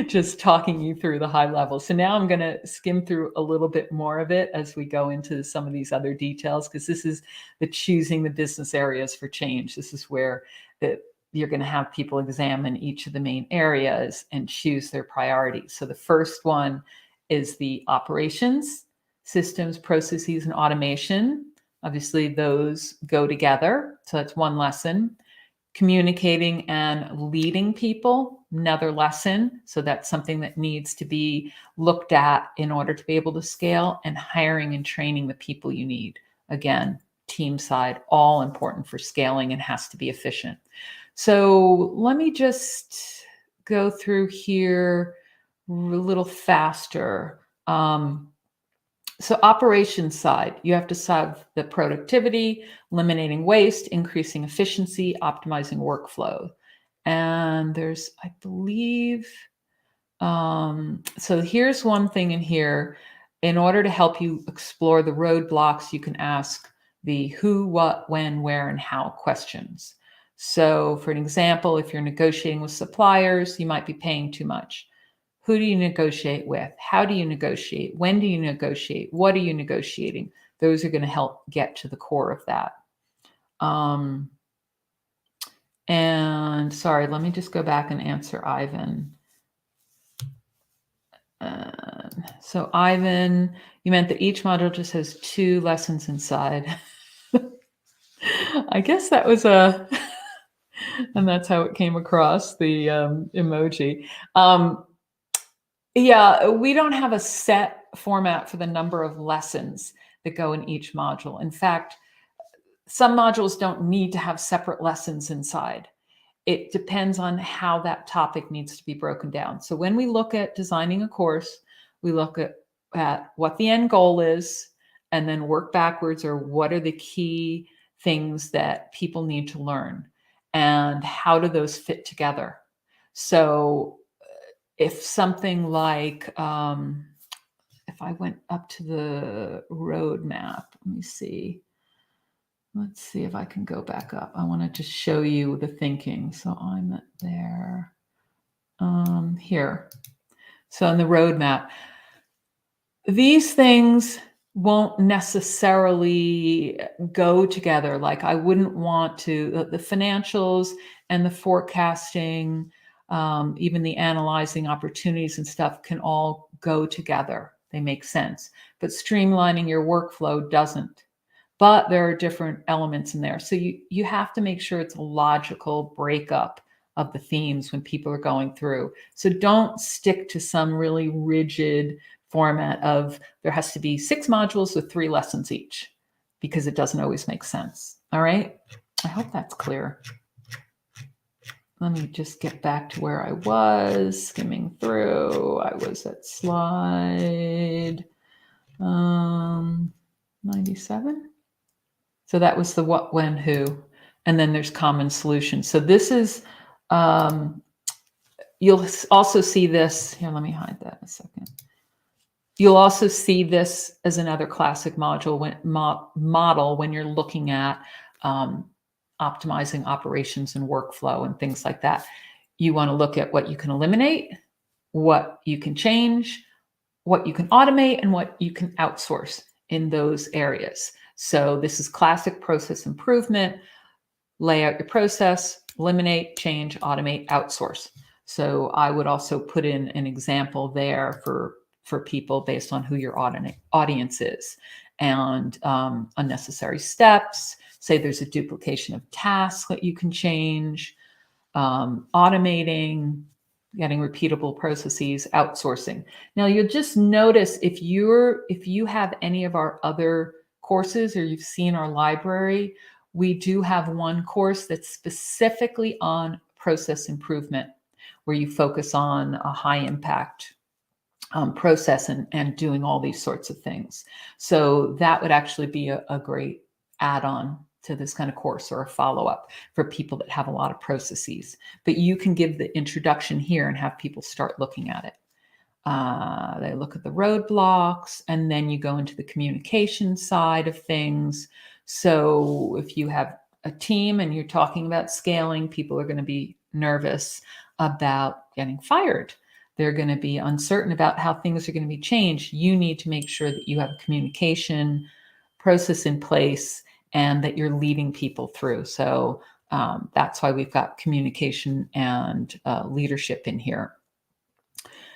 just talking you through the high level. So now I'm going to skim through a little bit more of it as we go into some of these other details, because this is the choosing the business areas for change. This is where you're going to have people examine each of the main areas and choose their priorities. So the first one is the operations, systems, processes, and automation. Obviously, those go together. So that's one lesson. Communicating and leading people, another lesson. So that's something that needs to be looked at in order to be able to scale. And hiring and training the people you need. Again, team side, all important for scaling and has to be efficient. So let me just go through here a little faster. So operations side, you have to solve the productivity, eliminating waste, increasing efficiency, optimizing workflow. And there's, I believe, so here's one thing in here. In order to help you explore the roadblocks, you can ask the who, what, when, where, and how questions. So for an example, if you're negotiating with suppliers, you might be paying too much. Who do you negotiate with? How do you negotiate? When do you negotiate? What are you negotiating? Those are going to help get to the core of that. And sorry, let me just go back and answer Ivan. So Ivan, you meant that each module just has 2 lessons inside. I guess that was And that's how it came across, the emoji. Um, yeah, we don't have a set format for the number of lessons that go in each module. In fact, some modules don't need to have separate lessons inside. It depends on how that topic needs to be broken down. So when we look at designing a course, we look at what the end goal is and then work backwards, or what are the key things that people need to learn and how do those fit together. So if something like, if I went up to the roadmap, let me see. Let's see if I can go back up. I want to just show you the thinking. So I'm there, here. So in the roadmap, these things won't necessarily go together. Like I wouldn't want to, the financials and the forecasting, even the analyzing opportunities and stuff can all go together. They make sense. But streamlining your workflow doesn't. But there are different elements in there. So you have to make sure it's a logical breakup of the themes when people are going through. So don't stick to some really rigid format of there has to be 6 modules with 3 lessons each, because it doesn't always make sense. All right. I hope that's clear. Let me just get back to where I was skimming through. I was at slide 97. So that was the what, when, who, and then there's common solutions. So this is, you'll also see this, here, let me hide that a second. You'll also see this as another classic module model when you're looking at optimizing operations and workflow and things like that. You want to look at what you can eliminate, what you can change, what you can automate, and what you can outsource in those areas. So this is classic process improvement. Lay out your process, eliminate, change, automate, outsource. So I would also put in an example there for people based on who your audience is, and unnecessary steps. Say there's a duplication of tasks that you can change, automating, getting repeatable processes, outsourcing. Now you'll just notice if you have any of our other courses, or you've seen our library, we do have one course that's specifically on process improvement, where you focus on a high impact process and doing all these sorts of things. So that would actually be a great add-on to this kind of course, or a follow-up for people that have a lot of processes. But you can give the introduction here and have people start looking at it. They look at the roadblocks, and then you go into the communication side of things. So if you have a team and you're talking about scaling, people are going to be nervous about getting fired. They're going to be uncertain about how things are going to be changed. You need to make sure that you have a communication process in place and that you're leading people through. So that's why we've got communication and leadership in here.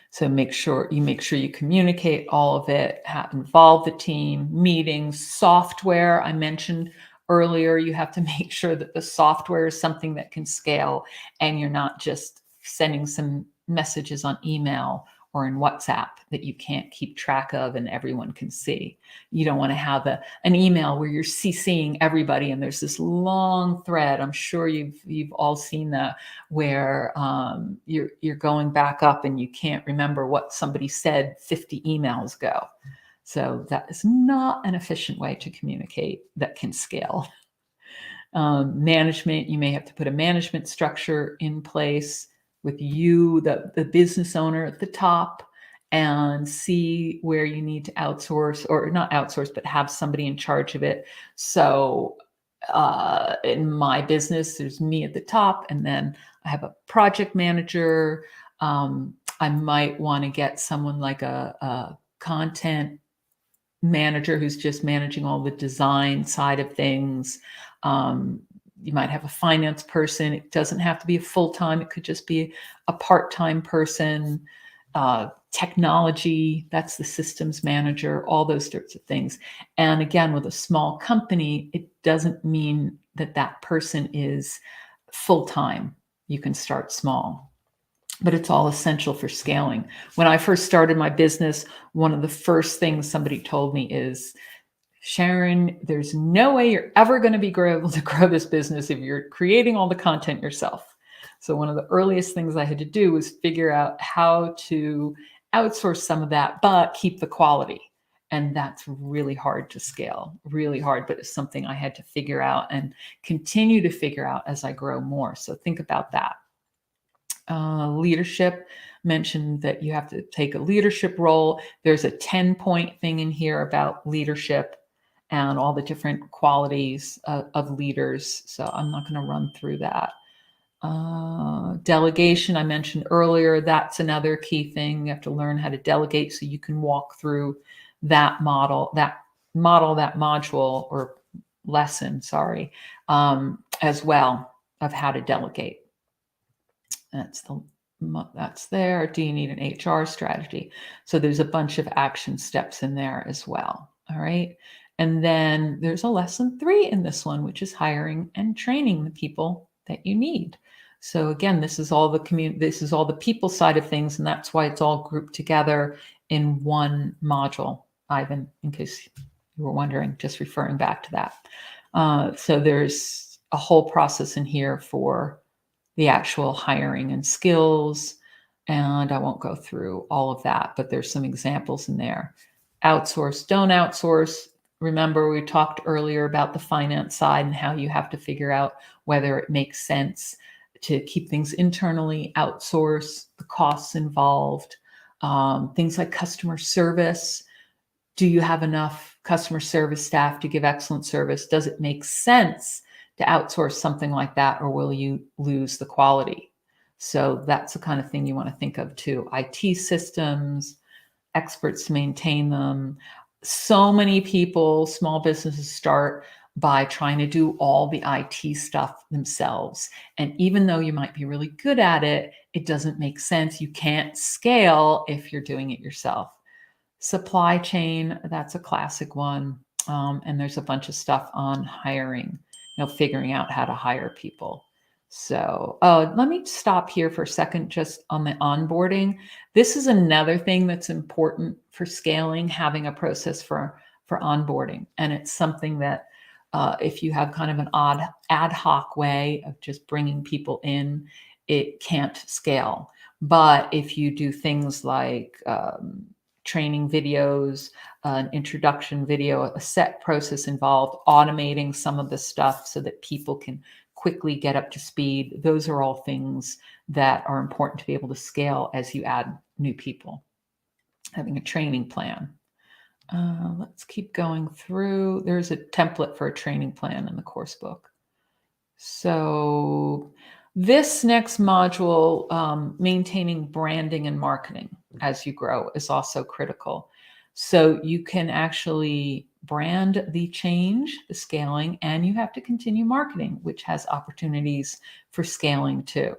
So make sure you communicate all of it, involve the team, meetings, software. I mentioned earlier, you have to make sure that the software is something that can scale, and you're not just sending some messages on email or in WhatsApp that you can't keep track of and everyone can see. You don't want to have an email where you're CCing everybody and there's this long thread. I'm sure you've all seen that, where you're going back up and you can't remember what somebody said 50 emails ago. So that is not an efficient way to communicate that can scale. Management, you may have to put a management structure in place with you, the business owner at the top, and see where you need to outsource, or not outsource, but have somebody in charge of it. So in my business, there's me at the top, and then I have a project manager. I might want to get someone like a content manager who's just managing all the design side of things. You might have a finance person. It doesn't have to be a full-time. It could just be a part-time person. Technology, that's the systems manager, all those sorts of things. And again, with a small company, it doesn't mean that that person is full time. You can start small, but it's all essential for scaling. When I first started my business, one of the first things somebody told me is, Sharon, there's no way you're ever going to be able to grow this business if you're creating all the content yourself. So one of the earliest things I had to do was figure out how to outsource some of that, but keep the quality. And that's really hard to scale, really hard, but it's something I had to figure out and continue to figure out as I grow more. So think about that. Leadership, mentioned that you have to take a leadership role. There's a 10-point thing in here about leadership and all the different qualities of leaders. So I'm not going to run through that. Delegation, I mentioned earlier, that's another key thing. You have to learn how to delegate so you can walk through that module or lesson, as well, of how to delegate. That's there. Do you need an HR strategy? So there's a bunch of action steps in there as well. All right. And then there's a lesson 3 in this one, which is hiring and training the people that you need. So again, this is all the people side of things, and that's why it's all grouped together in one module. Ivan, in case you were wondering, just referring back to that. So there's a whole process in here for the actual hiring and skills. And I won't go through all of that, but there's some examples in there. Outsource, don't outsource. Remember, we talked earlier about the finance side and how you have to figure out whether it makes sense to keep things internally, outsource, the costs involved, things like customer service. Do you have enough customer service staff to give excellent service? Does it make sense to outsource something like that, or will you lose the quality? So that's the kind of thing you want to think of too. IT systems, experts to maintain them. So many people, small businesses, start by trying to do all the IT stuff themselves. And even though you might be really good at it, it doesn't make sense. You can't scale if you're doing it yourself. Supply chain, that's a classic one. And there's a bunch of stuff on hiring, figuring out how to hire people. So let me stop here for a second just on the onboarding. This is another thing that's important for scaling, having a process for onboarding. And it's something that if you have kind of an ad hoc way of just bringing people in, it can't scale. But if you do things like training videos, an introduction video, a set process involved, automating some of the stuff so that people can quickly get up to speed. Those are all things that are important to be able to scale as you add new people. Having a training plan. Let's keep going through. There's a template for a training plan in the course book. So this next module, maintaining branding and marketing as you grow, is also critical. So you can actually brand the change, the scaling, and you have to continue marketing, which has opportunities for scaling too.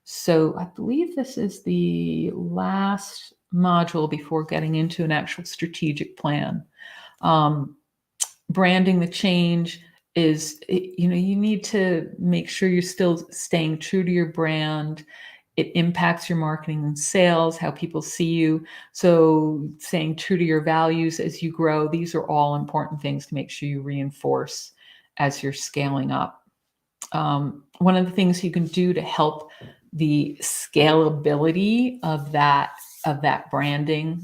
So I believe this is the last module before getting into an actual strategic plan. Branding the change is, you need to make sure you're still staying true to your brand. It impacts your marketing and sales, how people see you. So staying true to your values as you grow, these are all important things to make sure you reinforce as you're scaling up. One of the things you can do to help the scalability of that branding,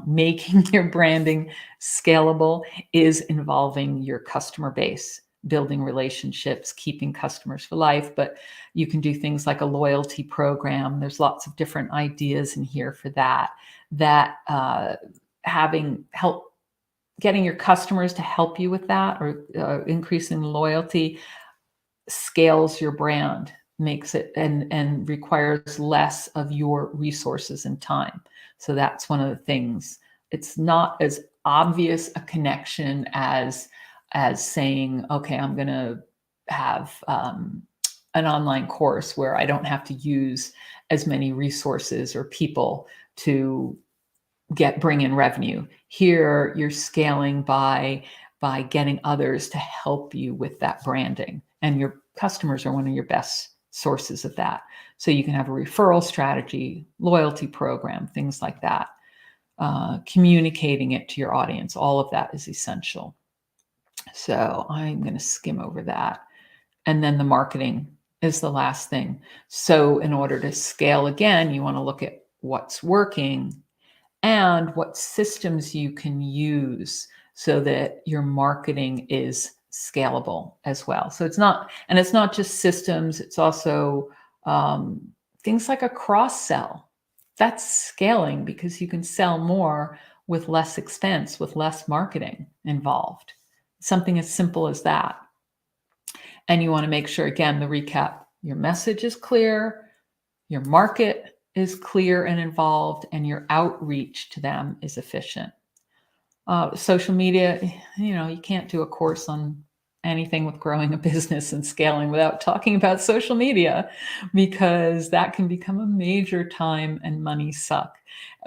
making your branding scalable, is involving your customer base, building relationships, keeping customers for life. But you can do things like a loyalty program. There's lots of different ideas in here for that getting your customers to help you with that, or increasing loyalty, scales your brand, makes it and requires less of your resources and time. So that's one of the things. It's not as obvious a connection as saying, okay, I'm going to have an online course where I don't have to use as many resources or people to bring in revenue. Here, you're scaling by getting others to help you with that branding, and you're customers are one of your best sources of that. So you can have a referral strategy, loyalty program, things like that. Communicating it to your audience, all of that is essential. So I'm going to skim over that. And then the marketing is the last thing. So in order to scale again, you want to look at what's working and what systems you can use so that your marketing is scalable as well. So it's not just systems, it's also things like a cross-sell. That's scaling because you can sell more with less expense, with less marketing involved. Something as simple as that. And you want to make sure, again, the recap, your message is clear, your market is clear and involved, and your outreach to them is efficient. Social media, you can't do a course on anything with growing a business and scaling without talking about social media, because that can become a major time and money suck.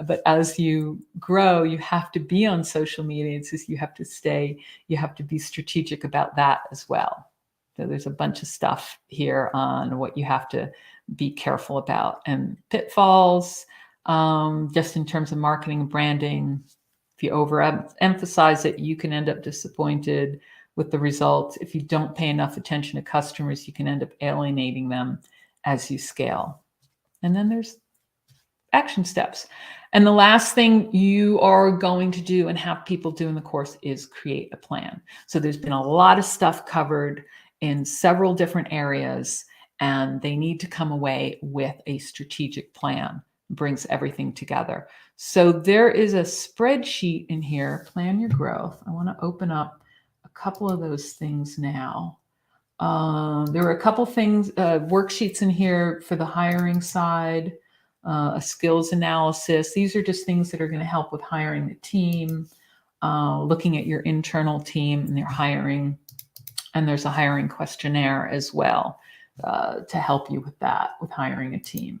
But as you grow, you have to be on social media. It's just you have to be strategic about that as well. So there's a bunch of stuff here on what you have to be careful about and pitfalls, just in terms of marketing and branding. If you overemphasize it, you can end up disappointed with the results. If you don't pay enough attention to customers, you can end up alienating them as you scale. And then there's action steps. And the last thing you are going to do and have people do in the course is create a plan. So there's been a lot of stuff covered in several different areas, and they need to come away with a strategic plan. Brings everything together. So there is a spreadsheet in here, plan your growth. I want to open up a couple of those things now. There are a couple things, worksheets in here for the hiring side, a skills analysis. These are just things that are going to help with hiring the team, looking at your internal team and their hiring. And there's a hiring questionnaire as well to help you with that, with hiring a team.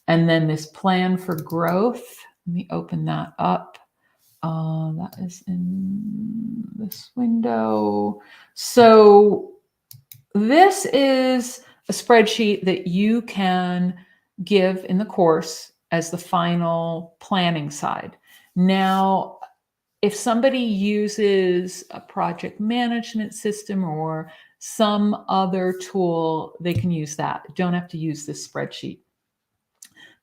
And then this plan for growth, let me open that up. That is in this window. So this is a spreadsheet that you can give in the course as the final planning side. Now, if somebody uses a project management system or some other tool, they can use that. Don't have to use this spreadsheet.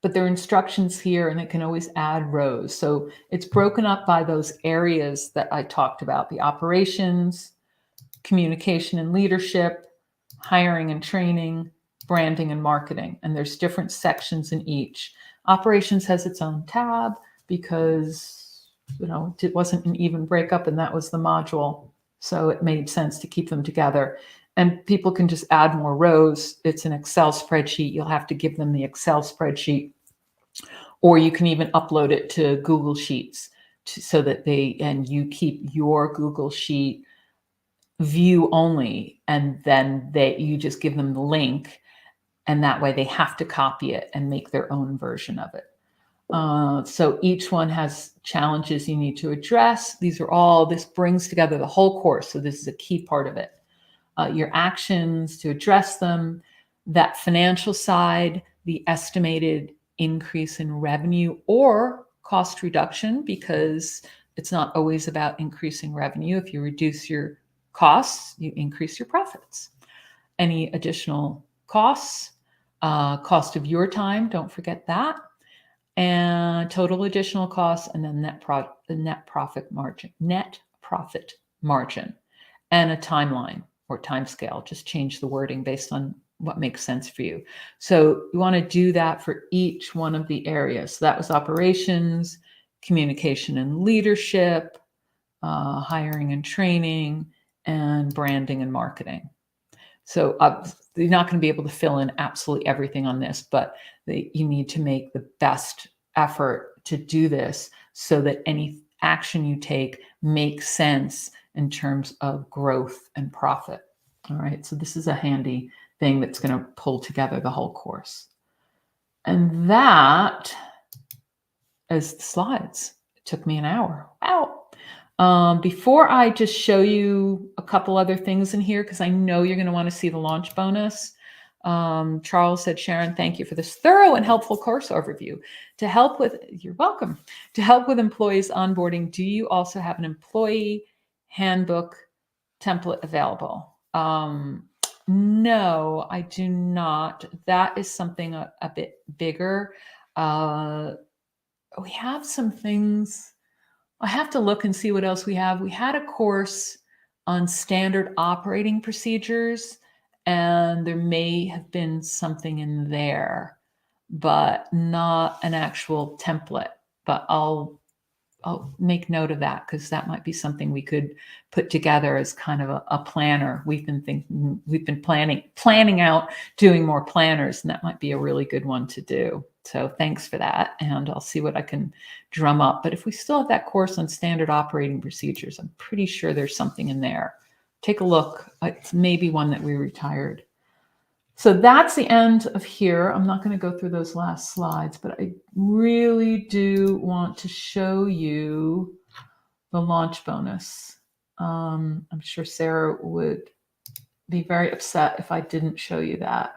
But there are instructions here, and it can always add rows. So it's broken up by those areas that I talked about: the operations, communication and leadership, hiring and training, branding and marketing. And there's different sections in each. Operations has its own tab because it wasn't an even breakup, and that was the module. So it made sense to keep them together. And people can just add more rows. It's an Excel spreadsheet. You'll have to give them the Excel spreadsheet, or you can even upload it to Google Sheets so that you keep your Google Sheet view only, and then you just give them the link, and that way they have to copy it and make their own version of it. So each one has challenges you need to address. This brings together the whole course. So this is a key part of it. Your actions to address them, that financial side, the estimated increase in revenue or cost reduction, because it's not always about increasing revenue. If you reduce your costs, you increase your profits. Any additional costs, cost of your time, don't forget that, and total additional costs, and then the net profit margin, and a timeline or time scale. Just change the wording based on what makes sense for you. So you want to do that for each one of the areas. So that was operations, communication and leadership, hiring and training, and branding and marketing. So you're not going to be able to fill in absolutely everything on this, but you need to make the best effort to do this so that any action you take makes sense in terms of growth and profit. All right, so this is a handy thing that's going to pull together the whole course. And that is the slides. Took me an hour. Wow. Before I just show you a couple other things in here, because I know you're going to want to see the launch bonus. Charles said, Sharon, thank you for this thorough and helpful course overview. You're welcome. To help with employees onboarding, do you also have an employee handbook template available? No, I do not. That is something a bit bigger. We have some things. I have to look and see what else we have. We had a course on standard operating procedures, and there may have been something in there, but not an actual template. But I'll make note of that, because that might be something we could put together as kind of a planner. We've been planning out doing more planners, and that might be a really good one to do. So thanks for that. And I'll see what I can drum up. But if we still have that course on standard operating procedures, I'm pretty sure there's something in there. Take a look. It's maybe one that we retired. So that's the end of here. I'm not going to go through those last slides, but I really do want to show you the launch bonus. I'm sure Sarah would be very upset if I didn't show you that.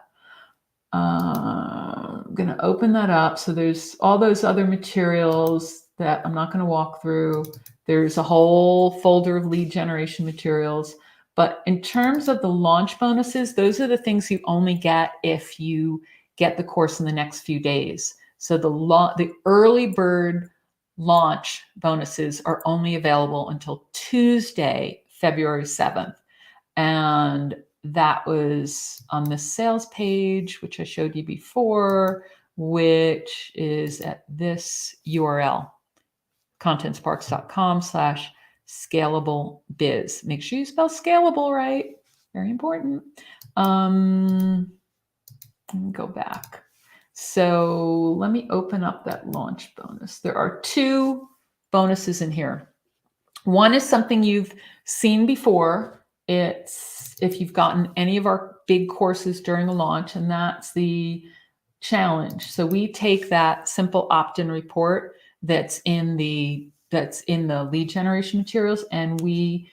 I'm going to open that up. So there's all those other materials that I'm not going to walk through. There's a whole folder of lead generation materials. But in terms of the launch bonuses, those are the things you only get if you get the course in the next few days. So the early bird launch bonuses are only available until Tuesday, February 7th. And that was on the sales page, which I showed you before, which is at this URL, contentsparks.com/scalable biz. Make sure you spell scalable right. Very important. Let me go back. So let me open up that launch bonus. There are two bonuses in here. One is something you've seen before. It's if you've gotten any of our big courses during the launch, and that's the challenge. So we take that simple opt-in report that's in the lead generation materials, and we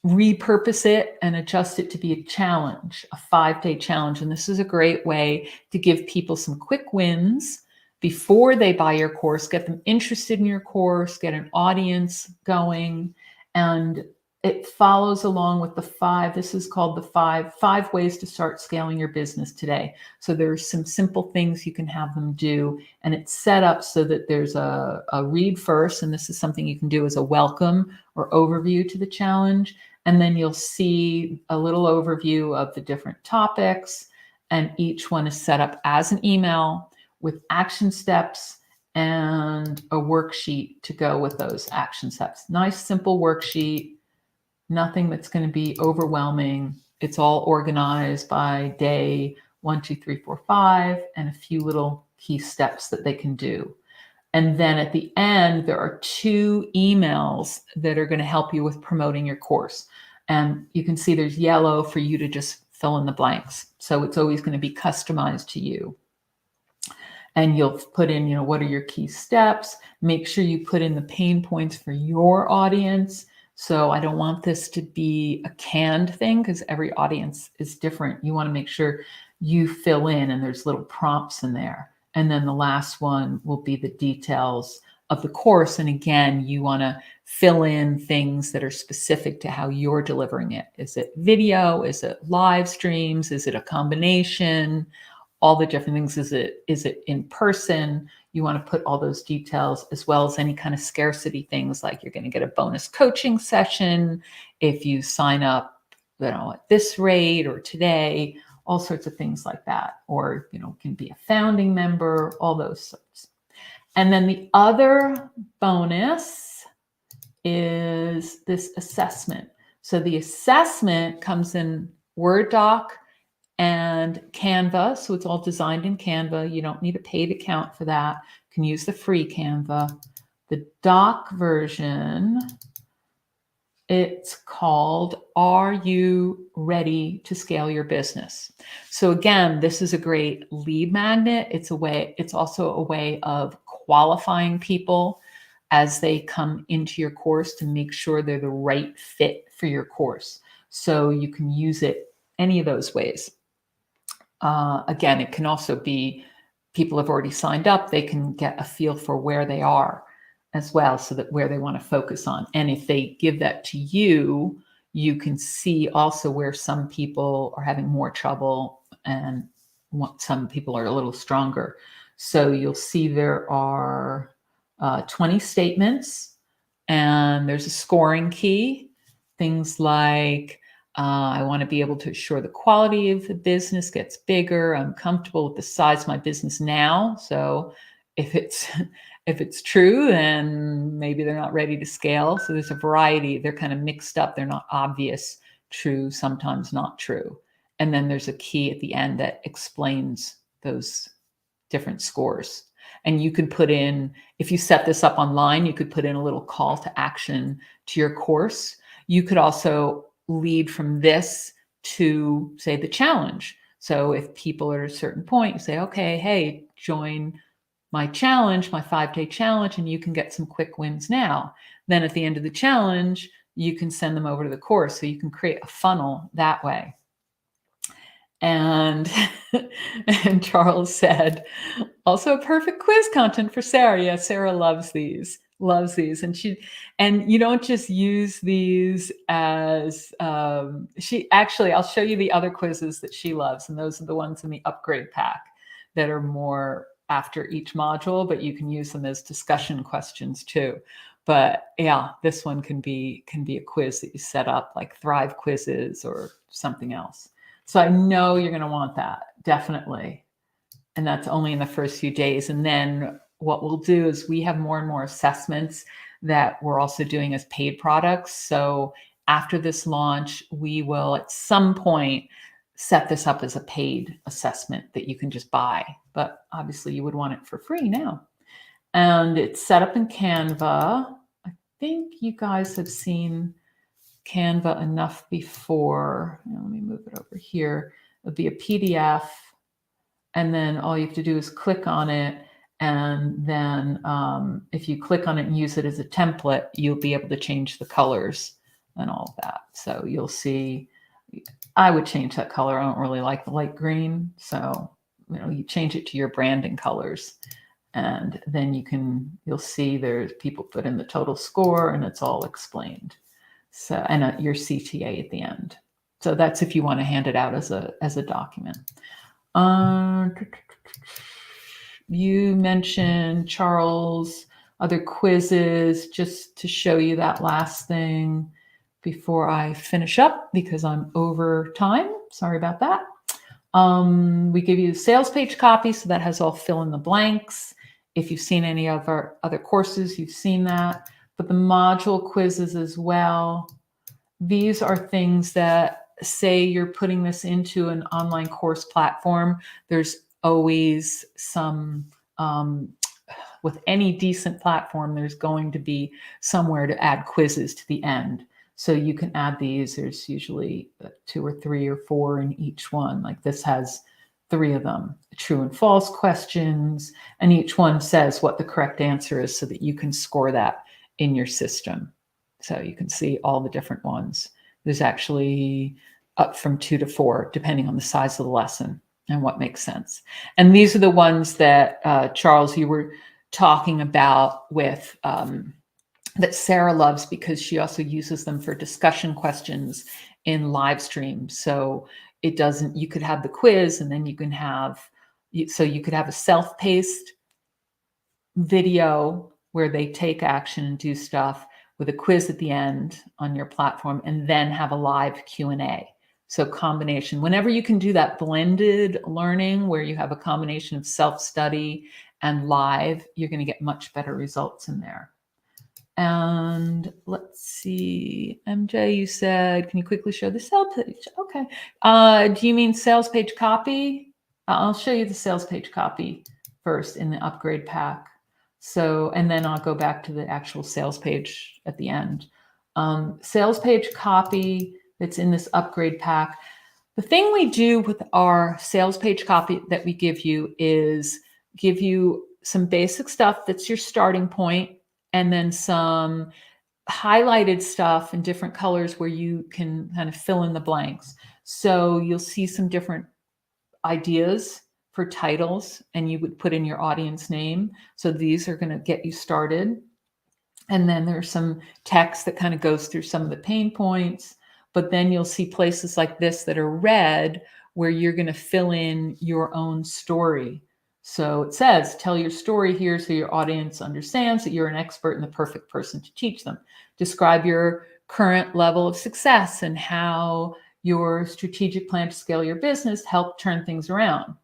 repurpose it and adjust it to be a challenge, a 5-day challenge. And this is a great way to give people some quick wins before they buy your course, get them interested in your course, get an audience going. And it follows along with the 5. This is called the 5 ways to start scaling your business today. So there's some simple things you can have them do. And it's set up so that there's a read first. And this is something you can do as a welcome or overview to the challenge. And then you'll see a little overview of the different topics. And each one is set up as an email with action steps and a worksheet to go with those action steps. Nice, simple worksheet. Nothing that's going to be overwhelming. It's all organized by day 1, 2, 3, 4, 5, and a few little key steps that they can do. And then at the end, there are 2 emails that are going to help you with promoting your course. And you can see there's yellow for you to just fill in the blanks. So it's always going to be customized to you. And you'll put in, what are your key steps? Make sure you put in the pain points for your audience. So I don't want this to be a canned thing, because every audience is different. You want to make sure you fill in, and there's little prompts in there. And then the last one will be the details of the course. And again, you want to fill in things that are specific to how you're delivering it. Is it video? Is it live streams? Is it a combination? All the different things. Is it in person? You want to put all those details, as well as any kind of scarcity things, like you're going to get a bonus coaching session if you sign up, at this rate or today, all sorts of things like that. Or, can be a founding member, all those sorts. And then the other bonus is this assessment. So the assessment comes in Word doc and Canva. So it's all designed in Canva. You don't need a paid account for that. You can use the free Canva. The doc version, it's called, Are You Ready to Scale Your Business? So again, this is a great lead magnet. It's also a way of qualifying people as they come into your course to make sure they're the right fit for your course. So you can use it any of those ways. Again, it can also be people have already signed up. They can get a feel for where they are as well, so that where they want to focus on. And if they give that to you, you can see also where some people are having more trouble and some people are a little stronger. So you'll see there are 20 statements, and there's a scoring key. Things like, I want to be able to assure the quality of the business gets bigger. I'm comfortable with the size of my business now. So if it's true, then maybe they're not ready to scale. So there's a variety. They're kind of mixed up. They're not obvious, true, sometimes not true. And then there's a key at the end that explains those different scores. And you could put in, if you set this up online, you could put in a little call to action to your course. You could also lead from this to, say, the challenge. So if people are at a certain point, you say, okay, hey, join my challenge, my 5-day challenge, and you can get some quick wins now. Then at the end of the challenge, you can send them over to the course. So you can create a funnel that way. And, and Charles said, also perfect quiz content for Sarah. Yeah, Sarah loves these. And you don't just use these as, I'll show you the other quizzes that she loves. And those are the ones in the upgrade pack that are more after each module, but you can use them as discussion questions too. But yeah, this one can be a quiz that you set up, like Thrive quizzes or something else. So I know you're going to want that, definitely. And that's only in the first few days. And then what we'll do is we have more and more assessments that we're also doing as paid products. So after this launch, we will at some point set this up as a paid assessment that you can just buy. But obviously you would want it for free now. And it's set up in Canva. I think you guys have seen Canva enough before. Let me move it over here. It'll be a PDF. And then all you have to do is click on it. And then if you click on it and use it as a template, you'll be able to change the colors and all of that. So you'll see, I would change that color. I don't really like the light green. So, you change it to your branding colors. And then you'll see there's people put in the total score and it's all explained. So, and your CTA at the end. So that's if you want to hand it out as a document. You mentioned, Charles, other quizzes, just to show you that last thing before I finish up, because I'm over time. Sorry about that. We give you the sales page copy, so that has all fill in the blanks. If you've seen any of our other courses, you've seen that. But the module quizzes as well. These are things that, say you're putting this into an online course platform, there's always some, with any decent platform, there's going to be somewhere to add quizzes to the end. So you can add these. There's usually 2 or 3 or 4 in each one. Like this has 3 of them, true and false questions, and each one says what the correct answer is so that you can score that in your system. So you can see all the different ones. There's actually up from 2 to 4, depending on the size of the lesson and what makes sense. And these are the ones that, Charles, you were talking about with, that Sarah loves, because she also uses them for discussion questions in live stream. So it doesn't, you could have the quiz and then you can have, so you could have a self-paced video where they take action and do stuff with a quiz at the end on your platform, and then have a live Q&A. So combination, whenever you can do that blended learning where you have a combination of self-study and live, you're going to get much better results in there. And let's see, MJ, you said, can you quickly show the sales page? Okay. Do you mean sales page copy? I'll show you the sales page copy first in the upgrade pack. So, and then I'll go back to the actual sales page at the end. Sales page copy that's in this upgrade pack. The thing we do with our sales page copy that we give you is give you some basic stuff that's your starting point, and then some highlighted stuff in different colors where you can kind of fill in the blanks. So you'll see some different ideas for titles, and you would put in your audience name. So these are going to get you started. And then there's some text that kind of goes through some of the pain points. But then you'll see places like this that are red where you're going to fill in your own story. So it says, tell your story here so your audience understands that you're an expert and the perfect person to teach them. Describe your current level of success and how your strategic plan to scale your business helped turn things around.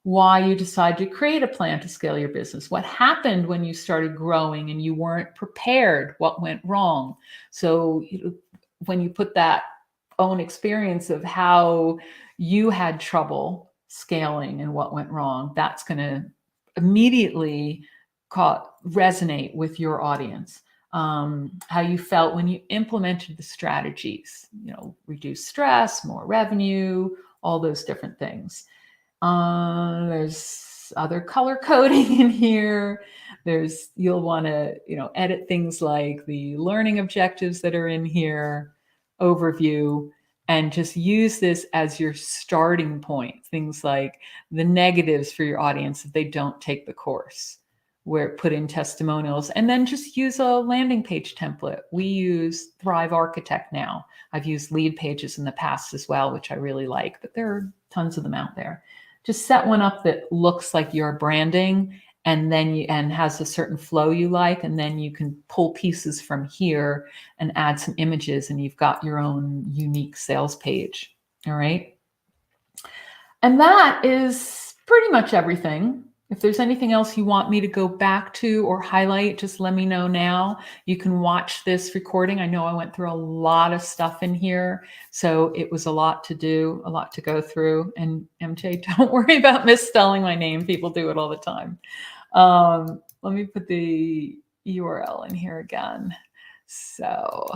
Why you decide to create a plan to scale your business. What happened when you started growing and you weren't prepared? What went wrong? So when you put that own experience of how you had trouble scaling and what went wrong, that's going to immediately resonate with your audience. How you felt when you implemented the strategies, reduce stress, more revenue, all those different things. There's other color coding in here. You'll want to, edit things like the learning objectives that are in here, overview, and just use this as your starting point. Things like the negatives for your audience if they don't take the course, where put in testimonials, and then just use a landing page template. We use Thrive Architect now. I've used lead pages in the past as well, which I really like, but there are tons of them out there. Just set one up that looks like your branding and has a certain flow you like, and then you can pull pieces from here and add some images, and you've got your own unique sales page. All right. And that is pretty much everything. If there's anything else you want me to go back to or highlight, just let me know now. You can watch this recording. I know I went through a lot of stuff in here, so it was a lot to do, a lot to go through. And MJ, don't worry about misspelling my name. People do it all the time. Let me put the URL in here again. So,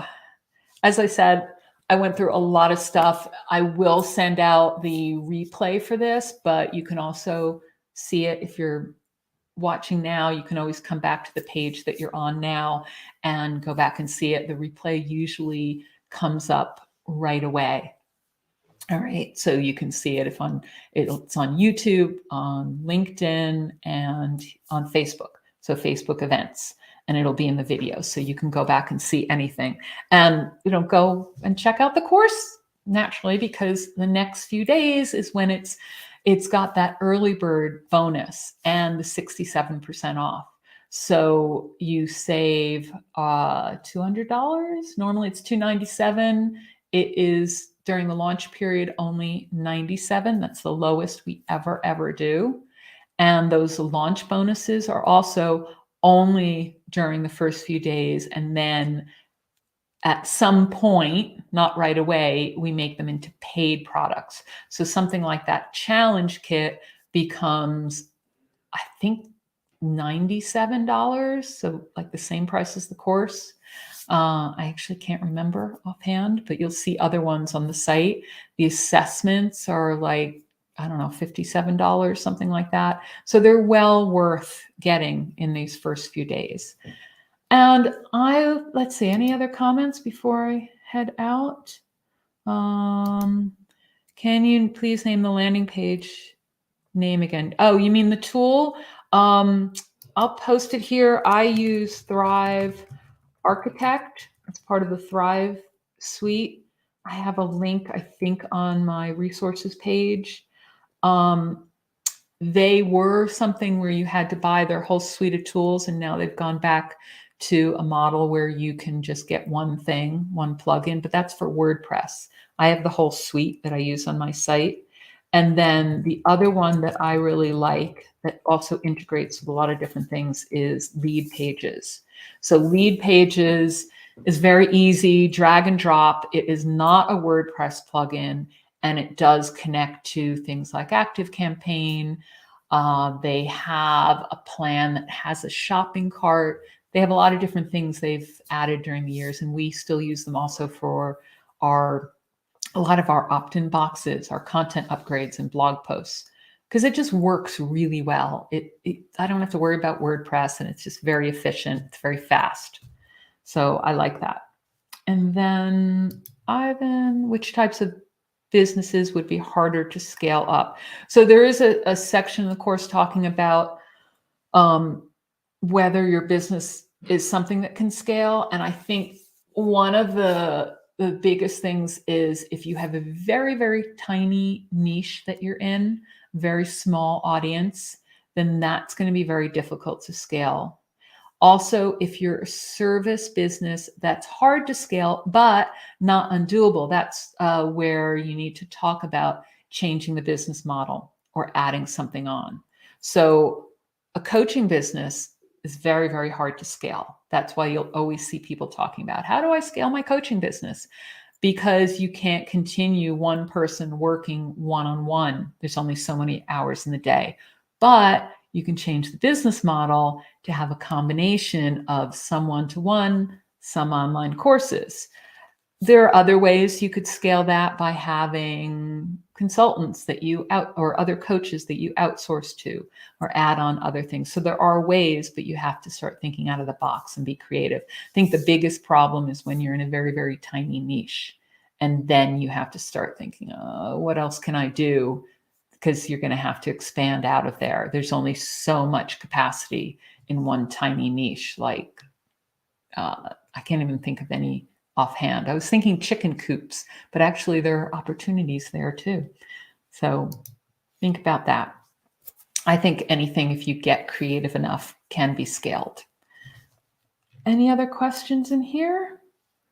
as I said, I went through a lot of stuff. I will send out the replay for this, but you can also see it if you're watching now. You can always come back to the page that you're on now and go back and see it. The replay usually comes up right away. All right, so you can see it it's on YouTube, on LinkedIn, and on Facebook. So Facebook events, and it'll be in the video, so you can go back and see anything. And go and check out the course naturally, because the next few days is when it's got that early bird bonus and the 67% off. So you save $200. Normally it's $297. It is during the launch period only $97. That's the lowest we ever do. And those launch bonuses are also only during the first few days. And then at some point, not right away, we make them into paid products. So something like that challenge kit becomes, I think, $97. So like the same price as the course. I actually can't remember offhand, but you'll see other ones on the site. The assessments are like, I don't know, $57, something like that. So they're well worth getting in these first few days. And let's see, any other comments before I head out? Can you please name the landing page name again? Oh, you mean the tool? I'll post it here. I use Thrive Architect. It's part of the Thrive suite. I have a link, I think, on my resources page. They were something where you had to buy their whole suite of tools, and now they've gone back to a model where you can just get one thing, one plugin, but that's for WordPress. I have the whole suite that I use on my site. And then the other one that I really like that also integrates with a lot of different things is Lead Pages. So Lead Pages is very easy, drag and drop. It is not a WordPress plugin, and it does connect to things like ActiveCampaign. They have a plan that has a shopping cart. They have a lot of different things they've added during the years, and we still use them also for a lot of our opt-in boxes, our content upgrades and blog posts. because it just works really well. I don't have to worry about WordPress, and it's just very efficient. It's very fast. So I like that. And then, Ivan, which types of businesses would be harder to scale up? So there is a section of the course talking about whether your business is something that can scale. And I think one of the biggest things is if you have a very, very tiny niche that you're in, very small audience, then that's going to be very difficult to scale. Also, if you're a service business, that's hard to scale, but not undoable. That's where you need to talk about changing the business model or adding something on. So a coaching business is very, very hard to scale. That's why you'll always see people talking about, how do I scale my coaching business? Because you can't continue one person working one-on-one. There's only so many hours in the day. But you can change the business model to have a combination of some one-to-one, some online courses. There are other ways you could scale that by having consultants that you or other coaches that you outsource to or add on other things. So there are ways, but you have to start thinking out of the box and be creative. I think the biggest problem is when you're in a very, very tiny niche, and then you have to start thinking, what else can I do? Because you're going to have to expand out of there. There's only so much capacity in one tiny niche. Like, I can't even think of any offhand. I was thinking chicken coops, but actually there are opportunities there too. So think about that. I think anything, if you get creative enough, can be scaled. Any other questions in here?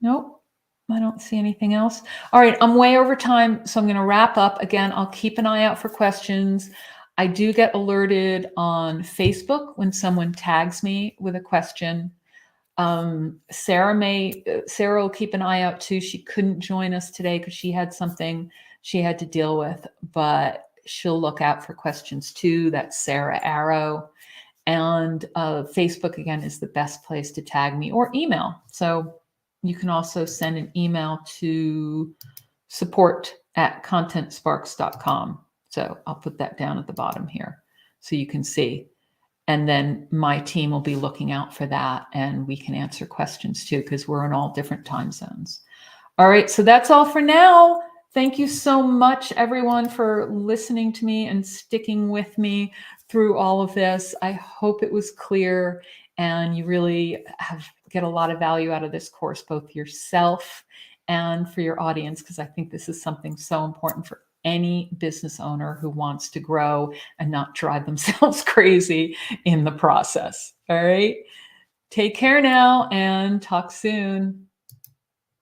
Nope. I don't see anything else. All right, I'm way over time, so I'm going to wrap up. Again, I'll keep an eye out for questions. I do get alerted on Facebook when someone tags me with a question. Sarah will keep an eye out too. She couldn't join us today because she had something she had to deal with, but she'll look out for questions too. That's Sarah Arrow. And Facebook, again, is the best place to tag me, or email. So you can also send an email to support@contentsparks.com. So I'll put that down at the bottom here so you can see. And then my team will be looking out for that, and we can answer questions too, because we're in all different time zones. All right, so that's all for now. Thank you so much, everyone, for listening to me and sticking with me through all of this. I hope it was clear and you really get a lot of value out of this course, both yourself and for your audience, because I think this is something so important for any business owner who wants to grow and not drive themselves crazy in the process. All right. Take care now and talk soon.